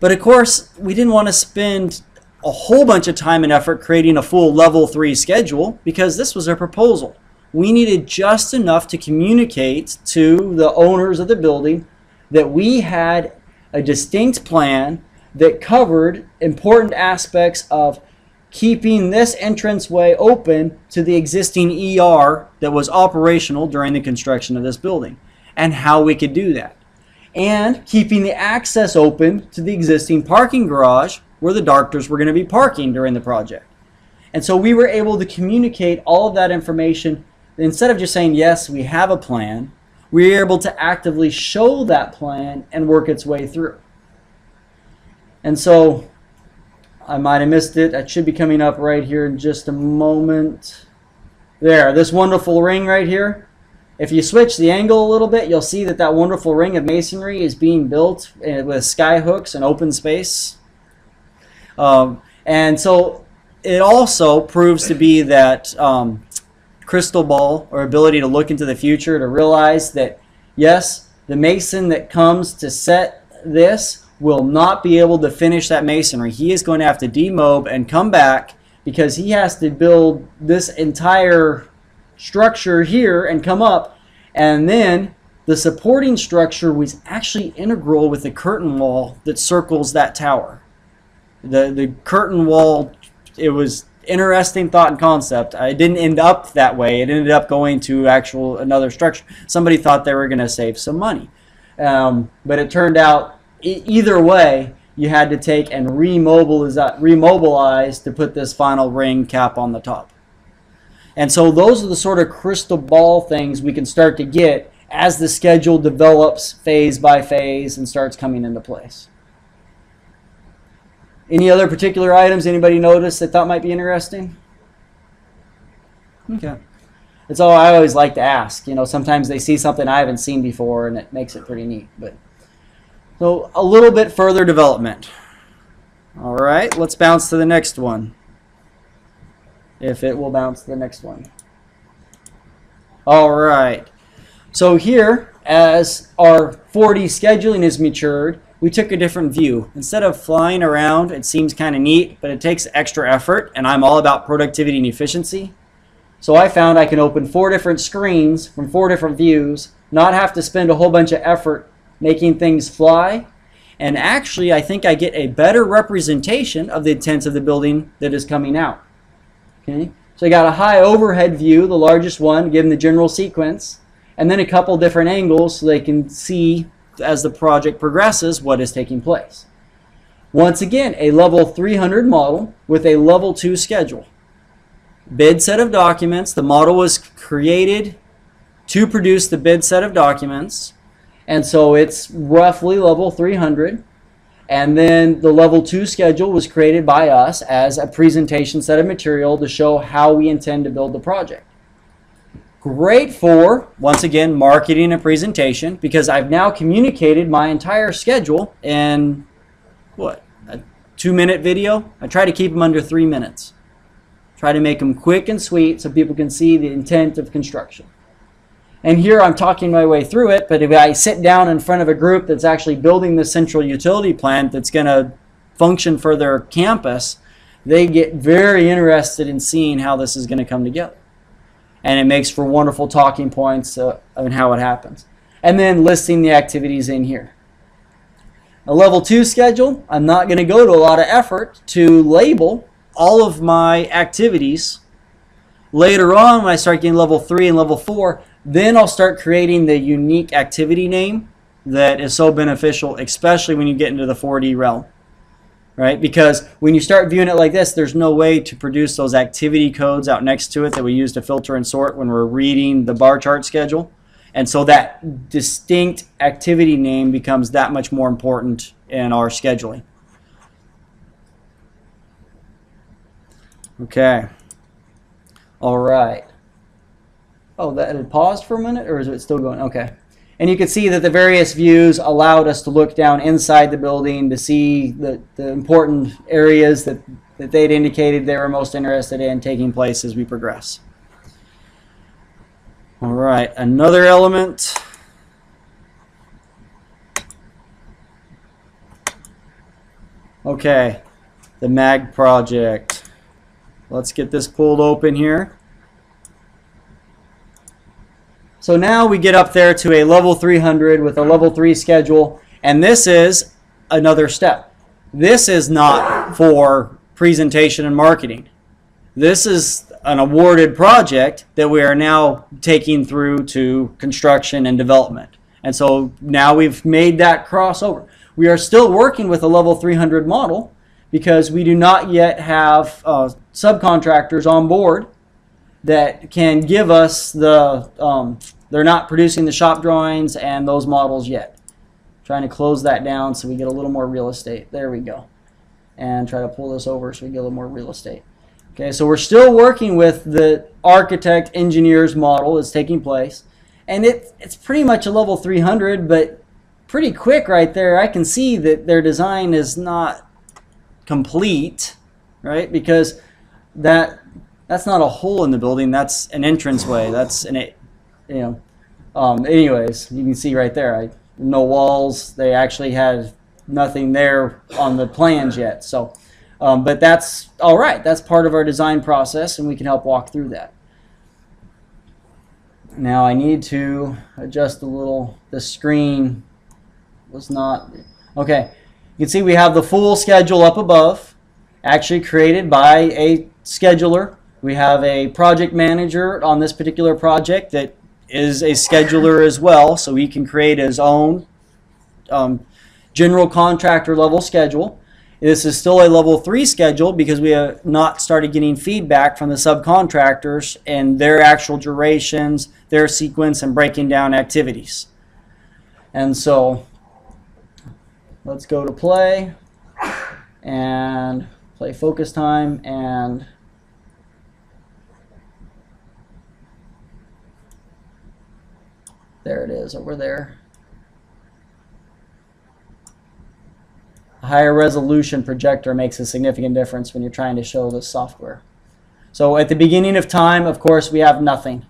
But of course, we didn't want to spend a whole bunch of time and effort creating a full level 3 schedule because this was a proposal. We needed just enough to communicate to the owners of the building that we had a distinct plan that covered important aspects of keeping this entranceway open to the existing ER that was operational during the construction of this building and how we could do that. And keeping the access open to the existing parking garage where the doctors were going to be parking during the project. And so we were able to communicate all of that information. Instead of just saying, yes, we have a plan, we were able to actively show that plan and work its way through. And so I might have missed it. It should be coming up right here in just a moment. There, this wonderful ring right here. If you switch the angle a little bit, you'll see that that wonderful ring of masonry is being built with sky hooks and open space. And so it also proves to be that crystal ball or ability to look into the future, to realize that, yes, the mason that comes to set this will not be able to finish that masonry. He is going to have to demob and come back because he has to build this entire structure here and come up. And then the supporting structure was actually integral with the curtain wall that circles that tower. The curtain wall, it was interesting thought and concept. It didn't end up that way. It ended up going to another structure. Somebody thought they were going to save some money. But it turned out either way, you had to take and remobilize to put this final ring cap on the top. And so those are the sort of crystal ball things we can start to get as the schedule develops phase by phase and starts coming into place. Any other particular items anybody noticed that thought might be interesting? Okay. It's all I always like to ask. Sometimes they see something I haven't seen before and it makes it pretty neat. So a little bit further development. All right, let's bounce to the next one. If it will bounce to the next one. All right. So here, as our 4D scheduling is matured, we took a different view. Instead of flying around, it seems kind of neat, but it takes extra effort, and I'm all about productivity and efficiency. So I found I can open 4 different screens from 4 different views, not have to spend a whole bunch of effort making things fly, and actually I think I get a better representation of the intents of the building that is coming out. Okay? So I got a high overhead view, the largest one, given the general sequence, and then a couple different angles so they can see as the project progresses what is taking place. Once again, a level 300 model with a level 2 schedule. Bid set of documents. The model was created to produce the bid set of documents, and so it's roughly level 300. And then the level 2 schedule was created by us as a presentation set of material to show how we intend to build the project. Great for, once again, marketing and presentation, because I've now communicated my entire schedule in, what, a 2-minute video? I try to keep them under 3 minutes. Try to make them quick and sweet so people can see the intent of construction. And here I'm talking my way through it, but if I sit down in front of a group that's actually building the central utility plant that's going to function for their campus, they get very interested in seeing how this is going to come together. and it makes for wonderful talking points on how it happens. And then listing the activities in here. A level 2 schedule, I'm not going to go to a lot of effort to label all of my activities. Later on, when I start getting level 3 and level 4, then I'll start creating the unique activity name that is so beneficial, especially when you get into the 4D realm. Right? Because when you start viewing it like this, there's no way to produce those activity codes out next to it that we use to filter and sort when we're reading the bar chart schedule. And so that distinct activity name becomes that much more important in our scheduling. Okay. All right. Oh, that had paused for a minute, or is it still going? Okay. And you can see that the various views allowed us to look down inside the building to see the important areas that they'd indicated they were most interested in taking place as we progress. All right, another element. Okay, the MAG project. Let's get this pulled open here. So now we get up there to a level 300 with a level 3 schedule, and this is another step. This is not for presentation and marketing. This is an awarded project that we are now taking through to construction and development. And so now we've made that crossover. We are still working with a level 300 model because we do not yet have subcontractors on board that can give us the, they're not producing the shop drawings and those models yet. Trying to close that down so we get a little more real estate. There we go. And try to pull this over so we get a little more real estate. Okay, so we're still working with the architect engineers model that's taking place. And it's pretty much a level 300, but pretty quick right there. I can see that their design is not complete, right? Because that's not a hole in the building. That's an entranceway. That's an, anyways, you can see right there. No walls. They actually had nothing there on the plans yet. So, but that's all right. That's part of our design process, and we can help walk through that. Now I need to adjust a little. The screen was not okay. You can see we have the full schedule up above, actually created by a scheduler. We have a project manager on this particular project that is a scheduler as well, so he can create his own general contractor level schedule. This is still a level 3 schedule because we have not started getting feedback from the subcontractors and their actual durations, their sequence, and breaking down activities. And so let's go to play and play focus time, and there it is over there. A higher resolution projector makes a significant difference when you're trying to show this software. So at the beginning of time, of course, we have nothing.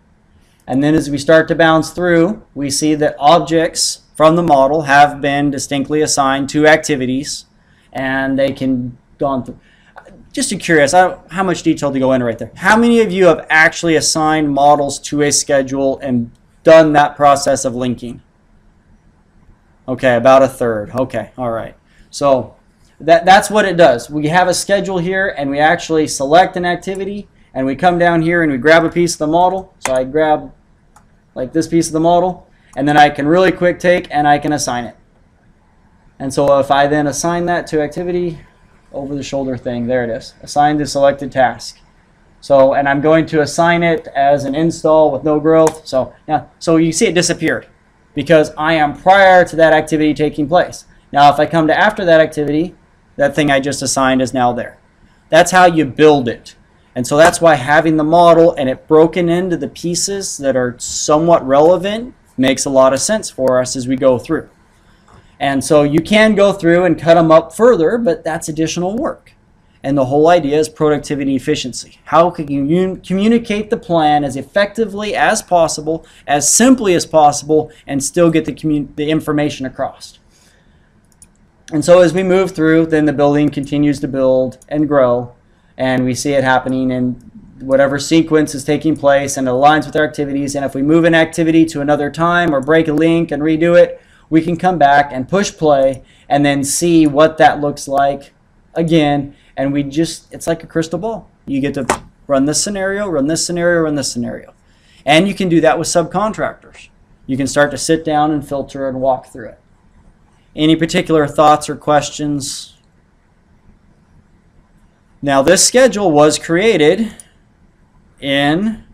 And then as we start to bounce through, we see that objects from the model have been distinctly assigned to activities, and they can go on through. Just curious, how much detail to go in right there. How many of you have actually assigned models to a schedule and done that process of linking? Okay, about a third. Okay, all right. So that's what it does. We have a schedule here, and we actually select an activity, and we come down here and we grab a piece of the model. So I grab like this piece of the model, and then I can really quick take and I can assign it. And so if I then assign that to activity, over the shoulder thing, there it is, assign to selected task. So, and I'm going to assign it as an install with no growth. So yeah, so you see it disappeared because I am prior to that activity taking place. Now if I come to after that activity, that thing I just assigned is now there. That's how you build it. And so that's why having the model and it broken into the pieces that are somewhat relevant makes a lot of sense for us as we go through. And so you can go through and cut them up further, but that's additional work. And the whole idea is productivity and efficiency. How can you communicate the plan as effectively as possible, as simply as possible, and still get the information across? And so as we move through, then the building continues to build and grow, and we see it happening in whatever sequence is taking place and it aligns with our activities. And if we move an activity to another time or break a link and redo it, we can come back and push play and then see what that looks like again. And we just, it's like a crystal ball. You get to run this scenario, run this scenario, run this scenario. And you can do that with subcontractors. You can start to sit down and filter and walk through it. Any particular thoughts or questions? Now this schedule was created in,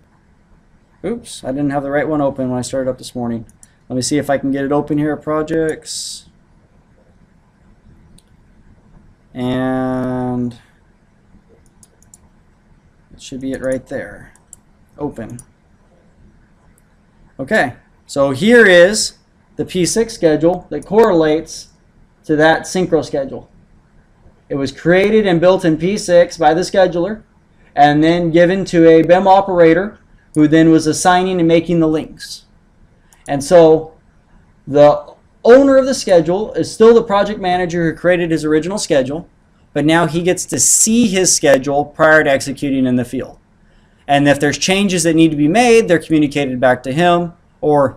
oops, I didn't have the right one open when I started up this morning. Let me see if I can get it open here, projects. And it should be it right there, open. Okay, so here is the P6 schedule that correlates to that synchro schedule. It was created and built in P6 by the scheduler and then given to a BIM operator who then was assigning and making the links. And so the owner of the schedule is still the project manager who created his original schedule, but now he gets to see his schedule prior to executing in the field. And if there's changes that need to be made, they're communicated back to him. Or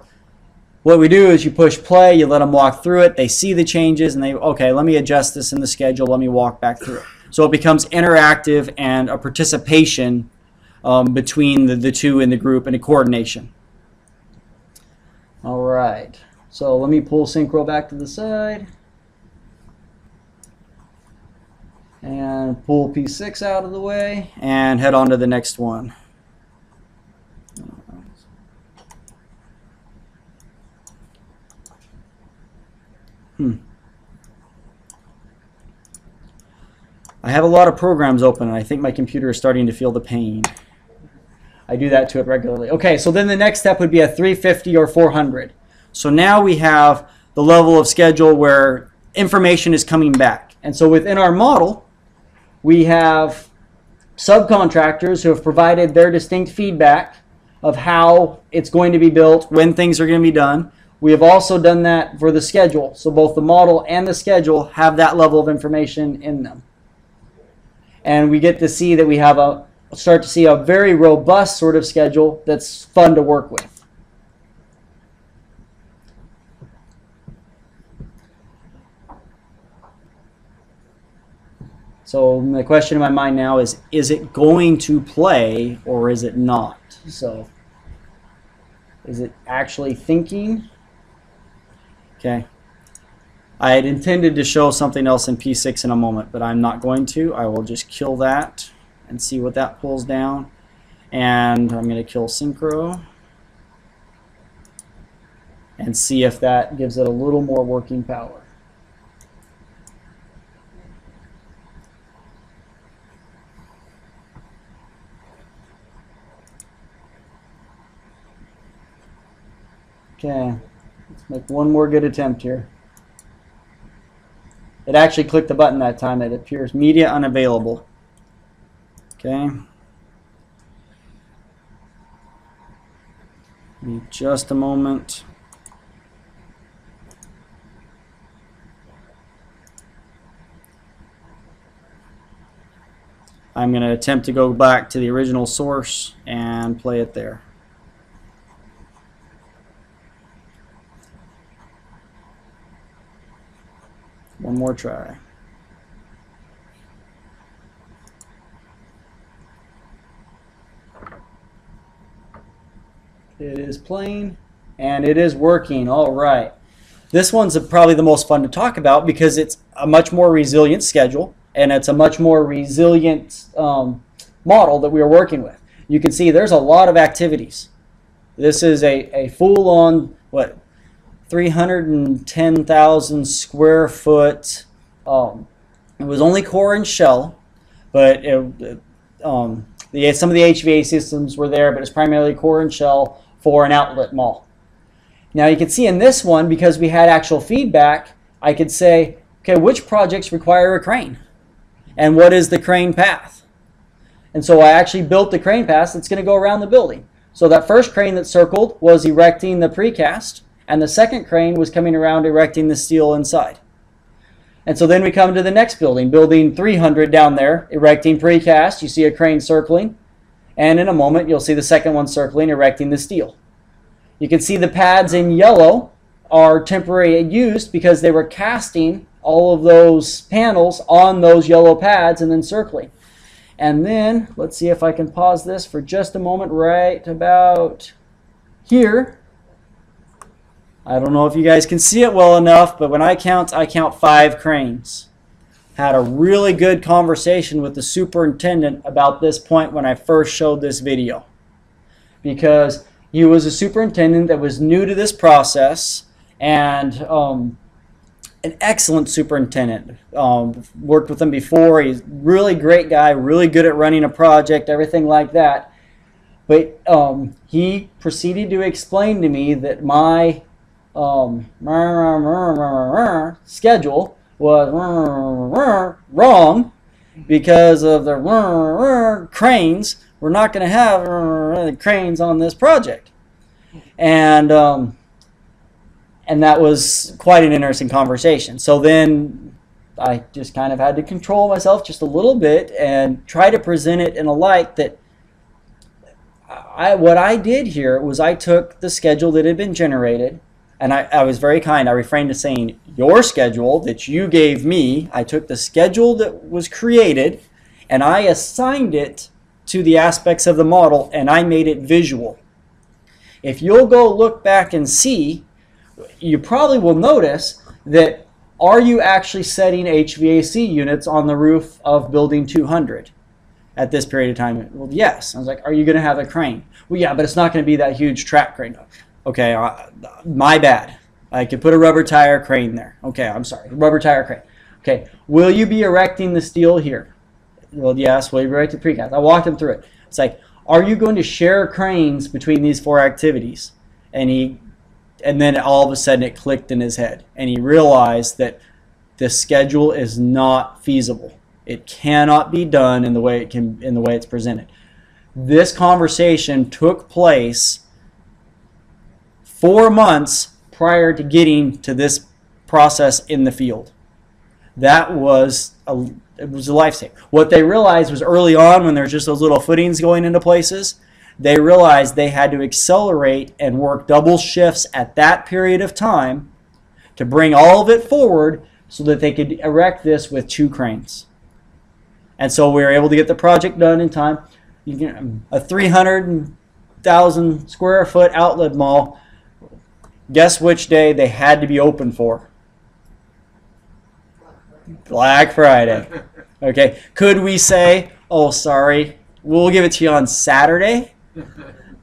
what we do is you push play, you let them walk through it, they see the changes, and they, okay, let me adjust this in the schedule, let me walk back through it. So it becomes interactive and a participation between the two in the group and a coordination. All right, so let me pull Synchro back to the side. And pull P6 out of the way and head on to the next one. I have a lot of programs open and I think my computer is starting to feel the pain. I do that to it regularly. Okay, so then the next step would be a 350 or 400. So now we have the level of schedule where information is coming back. And so within our model, we have subcontractors who have provided their distinct feedback of how it's going to be built, when things are going to be done. We have also done that for the schedule. So both the model and the schedule have that level of information in them. And we get to see that we have start to see a very robust sort of schedule that's fun to work with. So the question in my mind now is it going to play or is it not? So is it actually thinking? Okay. I had intended to show something else in P6 in a moment, but I'm not going to. I will just kill that and see what that pulls down. And I'm going to kill Synchro and see if that gives it a little more working power. Okay, let's make one more good attempt here. It actually clicked the button that time. It appears media unavailable. Okay. Give me just a moment. I'm going to attempt to go back to the original source and play it there. One more try. It is playing and it is working. All right. This one's probably the most fun to talk about because it's a much more resilient schedule and it's a much more resilient model that we are working with. You can see there's a lot of activities. This is a full-on, what, 310,000 square foot. It was only core and shell, but some of the HVAC systems were there, but it's primarily core and shell for an outlet mall. Now you can see in this one, because we had actual feedback, I could say, okay, which projects require a crane? And what is the crane path? And so I actually built the crane path that's going to go around the building. So that first crane that circled was erecting the precast, and the second crane was coming around erecting the steel inside. And so then we come to the next building, building 300 down there, erecting precast. You see a crane circling. And in a moment, you'll see the second one circling, erecting the steel. You can see the pads in yellow are temporary used because they were casting all of those panels on those yellow pads and then circling. And then, let's see if I can pause this for just a moment right about here. I don't know if you guys can see it well enough, but when I count 5 cranes. Had a really good conversation with the superintendent about this point when I first showed this video. Because he was a superintendent that was new to this process, and an excellent superintendent. Worked with him before. He's a really great guy, really good at running a project, everything like that. But he proceeded to explain to me that my schedule was wrong because of the cranes. We're not going to have cranes on this project. And that was quite an interesting conversation. So then I just kind of had to control myself just a little bit and try to present it in a light that what I did here was I took the schedule that had been generated, and I was very kind. I refrained to saying your schedule that you gave me. I took the schedule that was created and I assigned it to the aspects of the model, and I made it visual. If you'll go look back and see, you probably will notice that are you actually setting HVAC units on the roof of building 200 at this period of time? Well, yes. I was like, are you going to have a crane? Well, yeah, but it's not going to be that huge track crane. Okay, my bad. I could put a rubber tire crane there. Okay, I'm sorry, rubber tire crane. Okay, will you be erecting the steel here? Well, yes. Will you be erecting precast? I walked him through it. It's like, are you going to share cranes between these 4 activities? And then all of a sudden it clicked in his head, and he realized that the schedule is not feasible. It cannot be done in the way it's presented. This conversation took place 4 months prior to getting to this process in the field. That was a lifesaver. What they realized was early on, when there's just those little footings going into places, they realized they had to accelerate and work double shifts at that period of time to bring all of it forward so that they could erect this with 2 cranes. And so we were able to get the project done in time. You can, a 300,000 square foot outlet mall. Guess which day they had to be open for? Black Friday. Okay. Could we say, oh, sorry, we'll give it to you on Saturday?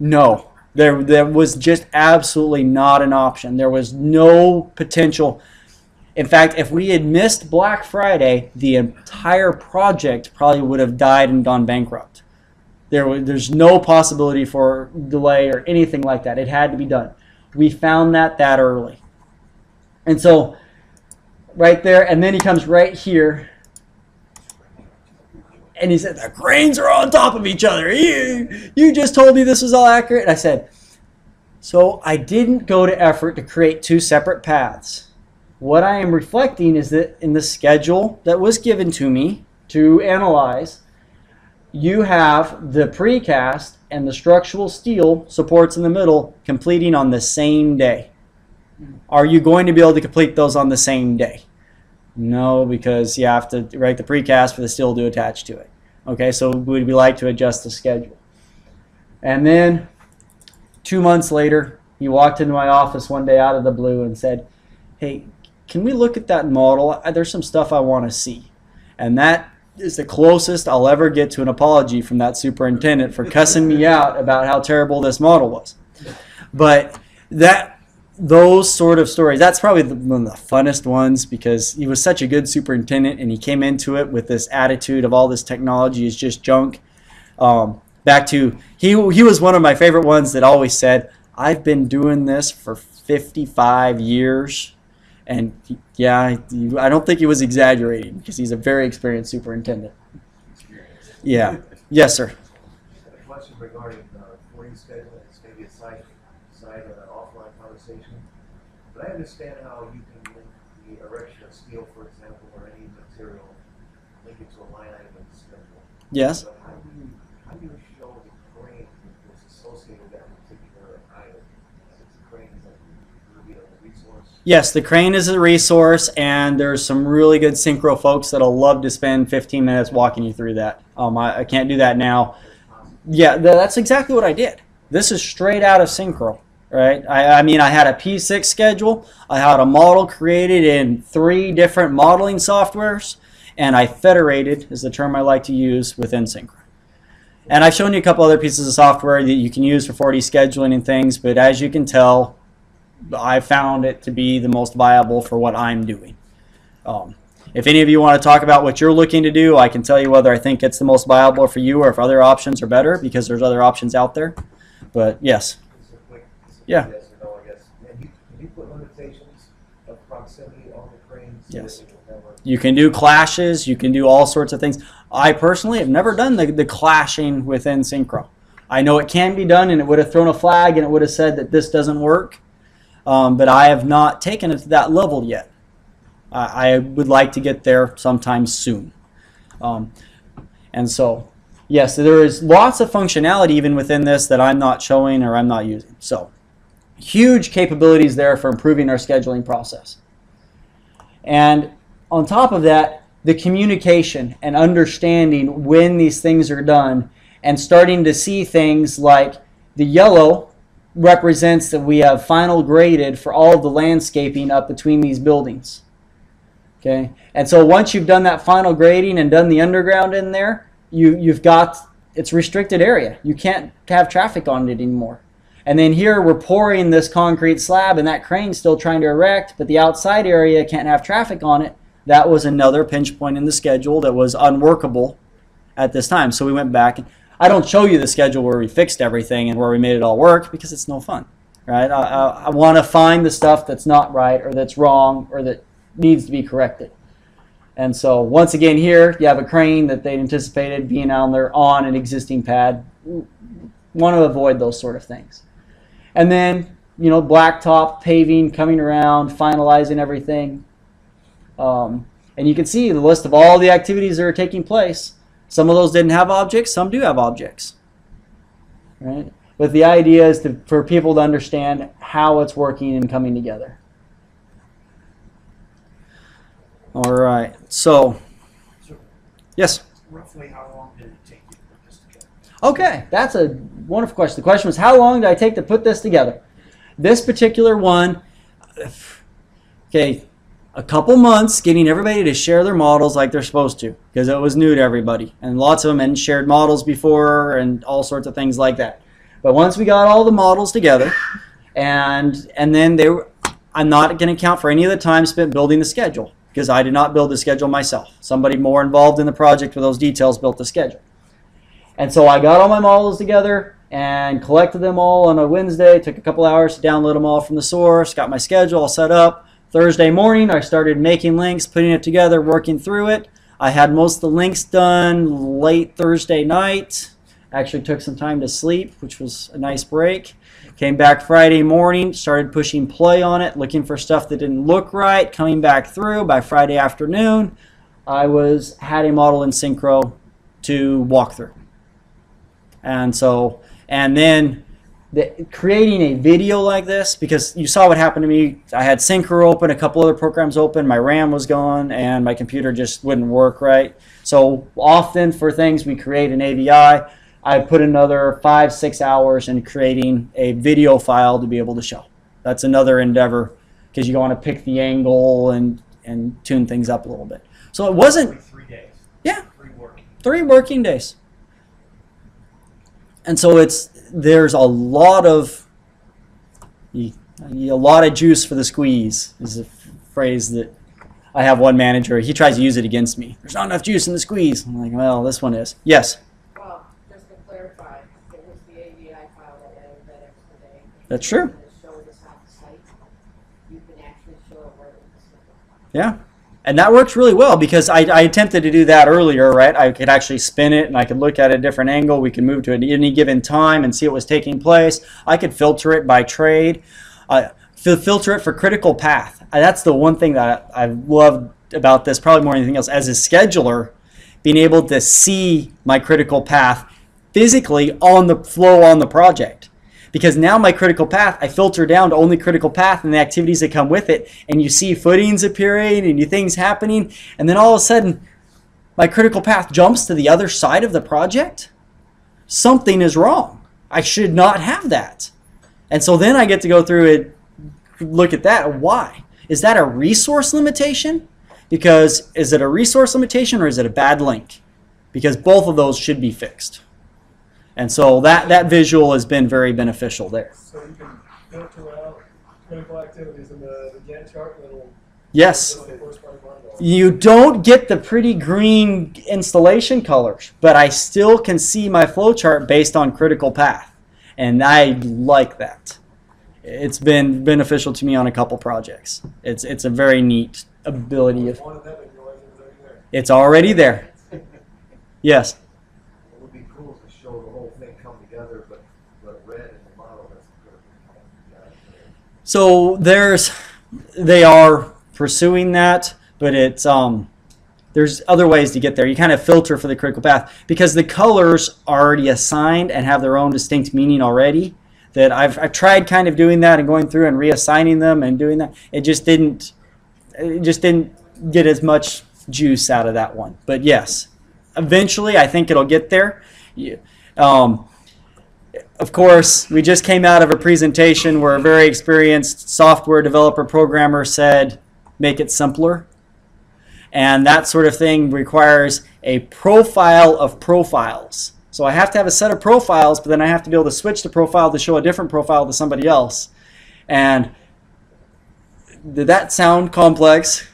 No. There was just absolutely not an option. There was no potential. In fact, if we had missed Black Friday, the entire project probably would have died and gone bankrupt. There's no possibility for delay or anything like that. It had to be done. We found that early. And so, right there, and then he comes right here, and he said, the cranes are on top of each other. You just told me this was all accurate. And I said, so I didn't go to effort to create 2 separate paths. What I am reflecting is that in the schedule that was given to me to analyze, you have the precast and the structural steel supports in the middle completing on the same day. Are you going to be able to complete those on the same day? No, because you have to write the precast for the steel to attach to it. Okay, so would we like to adjust the schedule? And then 2 months later, he walked into my office one day out of the blue and said, hey, can we look at that model? There's some stuff I want to see. And that is the closest I'll ever get to an apology from that superintendent for cussing me out about how terrible this model was. But those sort of stories, that's probably one of the funnest ones, because he was such a good superintendent and he came into it with this attitude of all this technology is just junk. Back to, he was one of my favorite ones that always said, I've been doing this for 55 years. And yeah, I don't think he was exaggerating, because he's a very experienced superintendent. Yeah. Yes, sir. A question regarding boarding schedule. It's maybe a side offline conversation. But I understand how you can link the erection of steel, for example, or any material, link it to a line item in the schedule. Yes. So how do you show the Yes, the crane is a resource, and there's some really good synchro folks that'll love to spend 15 minutes walking you through that. I can't do that now. Yeah, that's exactly what I did. This is straight out of synchro, right? I mean, I had a P6 schedule. I had a model created in 3 different modeling softwares, and I federated, is the term I like to use, within synchro. And I've shown you a couple other pieces of software that you can use for 4D scheduling and things, but as you can tell, I found it to be the most viable for what I'm doing. If any of you want to talk about what you're looking to do, I can tell you whether I think it's the most viable for you or if other options are better, because there's other options out there. But yes. Yeah. Yes or no, I guess. And can you put limitations of proximity on the cranes? Yes. You can do clashes. You can do all sorts of things. I personally have never done the clashing within synchro. I know it can be done, and it would have thrown a flag, and it would have said that this doesn't work. But I have not taken it to that level yet. I would like to get there sometime soon. And so, yes, there is lots of functionality even within this that I'm not showing or I'm not using. So, huge capabilities there for improving our scheduling process. And on top of that, the communication and understanding when these things are done and starting to see things like the yellow represents that we have final graded for all of the landscaping up between these buildings. Okay, and so once you've done that final grading and done the underground in there, you've got, it's restricted area. You can't have traffic on it anymore. And then here we're pouring this concrete slab, and that crane's still trying to erect, but the outside area can't have traffic on it. That was another pinch point in the schedule that was unworkable at this time. So we went back, and I don't show you the schedule where we fixed everything and where we made it all work, because it's no fun, right? I want to find the stuff that's not right or that's wrong or that needs to be corrected. And so once again here, you have a crane that they anticipated being on there on an existing pad. Want to avoid those sort of things. And then, you know, blacktop, paving, coming around, finalizing everything. And you can see the list of all the activities that are taking place. Some of those didn't have objects, some do have objects. Right? But the idea is for people to understand how it's working and coming together. All right, so, yes? Roughly how long did it take you to put this together? Okay, that's a wonderful question. The question was, how long did I take to put this together? This particular one, okay, a couple months getting everybody to share their models like they're supposed to, because it was new to everybody. And lots of them hadn't shared models before and all sorts of things like that. But once we got all the models together, and then they were, I'm not going to count for any of the time spent building the schedule, because I did not build the schedule myself. Somebody more involved in the project with those details built the schedule. And so I got all my models together and collected them all on a Wednesday. It took a couple hours to download them all from the source, got my schedule all set up. Thursday morning, I started making links, putting it together, working through it. I had most of the links done late Thursday night. Actually took some time to sleep, which was a nice break. Came back Friday morning, started pushing play on it, looking for stuff that didn't look right, coming back through. By Friday afternoon, I had a model in Synchro to walk through. And so, and then creating a video like this, because you saw what happened to me. I had Synchro open, a couple other programs open, my RAM was gone, and my computer just wouldn't work right. So often for things we create an AVI, I put another 5-6 hours in creating a video file to be able to show. That's another endeavor, because you want to pick the angle and tune things up a little bit. So it wasn't 3 days. Yeah, 3 working days. And so there's a lot of juice for the squeeze is a phrase that I have one manager. He tries to use it against me. There's not enough juice in the squeeze. I'm like, well, this one is. Yes. Well, just to clarify, it was the AVI file that added that extra day. That's true. Show this off the site. You can actually show it where it's. Yeah. And that works really well, because I attempted to do that earlier, right? I could actually spin it and I could look at a different angle. We could move to it at any given time and see what was taking place. I could filter it by trade, filter it for critical path. That's the one thing that I loved about this, probably more than anything else, as a scheduler, being able to see my critical path physically on the flow on the project. because now my critical path, I filter down to only critical path and the activities that come with it, and you see footings appearing and you things happening, and then all of a sudden my critical path jumps to the other side of the project. Something is wrong. I should not have that. And so then I get to go through it, look at that. Why? Is that a resource limitation? Because is it a resource limitation or is it a bad link? Because both of those should be fixed. And so that visual has been very beneficial there. So you can filter out critical activities in the Gantt chart that'll. Yes. You don't get the pretty green installation colors, but I still can see my flow chart based on critical path. And I like that. It's been beneficial to me on a couple projects. It's a very neat ability. It's already there. Yes. It would be cool to show the whole thing come together, but red in the model that's good. So they are pursuing that, but it's there's other ways to get there. You kind of filter for the critical path because the colors are already assigned and have their own distinct meaning already. That I've tried kind of doing that and going through and reassigning them and doing that. It just didn't get as much juice out of that one. But yes, eventually I think it'll get there. Of course, we just came out of a presentation where a very experienced software developer programmer said, make it simpler. And that sort of thing requires a profile of profiles. So I have to have a set of profiles, but then I have to be able to switch the profile to show a different profile to somebody else. And did that sound complex?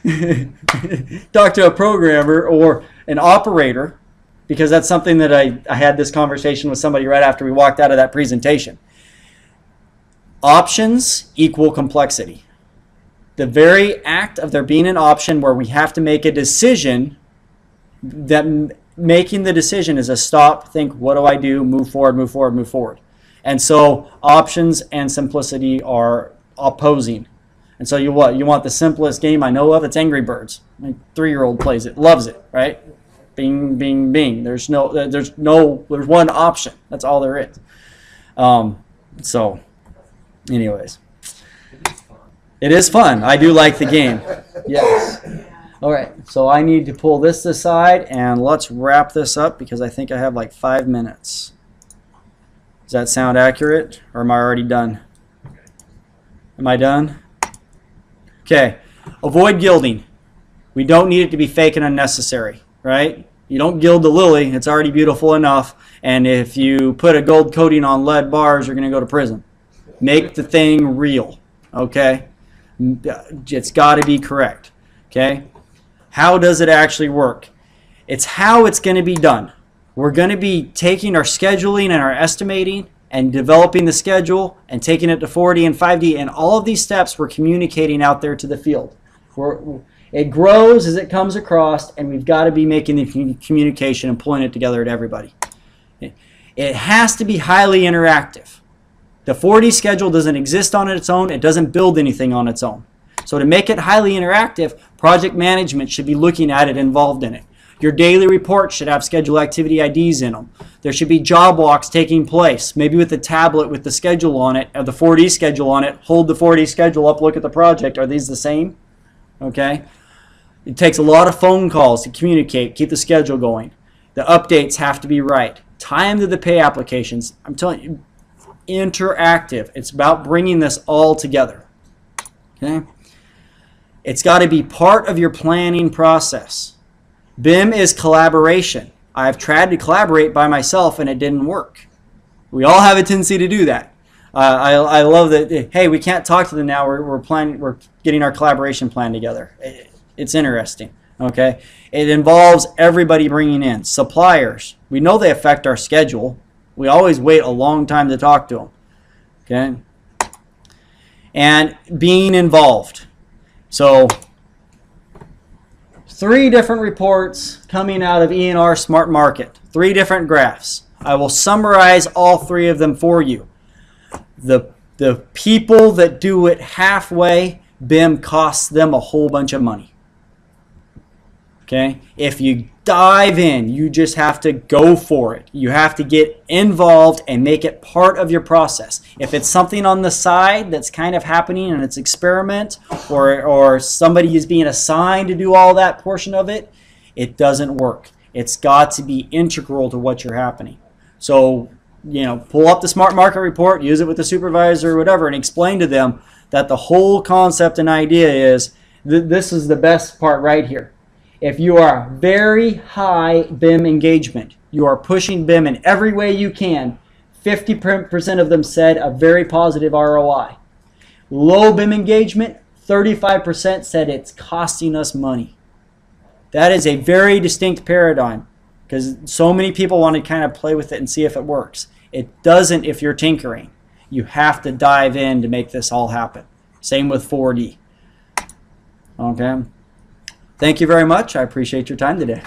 Talk to a programmer or an operator, because that's something that I had this conversation with somebody right after we walked out of that presentation. Options equal complexity. The very act of there being an option where we have to make a decision, that making the decision is a stop, think, what do I do, move forward, move forward, move forward. And so options and simplicity are opposing. And so you want the simplest game I know of? It's Angry Birds. My 3-year-old plays it, loves it, right? Bing, bing, bing. There's one option. That's all there is. So, anyways. It is fun. I do like the game. Yes. All right. So I need to pull this aside and let's wrap this up because I think I have like 5 minutes. Does that sound accurate or am I already done? Am I done? Okay. Avoid gilding. We don't need it to be fake and unnecessary, right? You don't gild the lily. It's already beautiful enough. And if you put a gold coating on lead bars, you're going to go to prison. Make the thing real, okay? It's got to be correct, okay? How does it actually work? It's how it's going to be done. We're going to be taking our scheduling and our estimating and developing the schedule and taking it to 4D and 5D, and all of these steps we're communicating out there to the field. It grows as it comes across, and we've got to be making the communication and pulling it together to everybody. It has to be highly interactive. The 4D schedule doesn't exist on its own. It doesn't build anything on its own. So to make it highly interactive, project management should be looking at it, involved in it. Your daily reports should have schedule activity IDs in them. There should be job walks taking place, maybe with a tablet with the schedule on it, or the 4D schedule on it. Hold the 4D schedule up, look at the project. Are these the same? Okay. It takes a lot of phone calls to communicate, keep the schedule going. The updates have to be right. Tie them to the pay applications. I'm telling you, interactive. It's about bringing this all together. Okay? It's got to be part of your planning process. BIM is collaboration. I've tried to collaborate by myself and it didn't work. We all have a tendency to do that. I love that. Hey, we can't talk to them now. We're getting our collaboration plan together. It's interesting. Okay, it involves everybody bringing in suppliers. We know they affect our schedule. We always wait a long time to talk to them. Okay, and being involved. So 3 different reports coming out of E&R Smart Market. 3 different graphs. I will summarize all 3 of them for you. The people that do it halfway, BIM costs them a whole bunch of money. Okay? If you dive in. You just have to go for it. You have to get involved and make it part of your process. If it's something on the side that's kind of happening and it's experiment, or somebody is being assigned to do all that portion of it, it doesn't work. It's got to be integral to what you're happening. So, you know, pull up the smart market report, use it with the supervisor or whatever, and explain to them that the whole concept and idea is this is the best part right here. If you are very high BIM engagement, you are pushing BIM in every way you can, 50% of them said a very positive ROI. Low BIM engagement, 35% said it's costing us money. That is a very distinct paradigm, because so many people want to kind of play with it and see if it works. It doesn't if you're tinkering. You have to dive in to make this all happen. Same with 4D. Okay. Thank you very much. I appreciate your time today.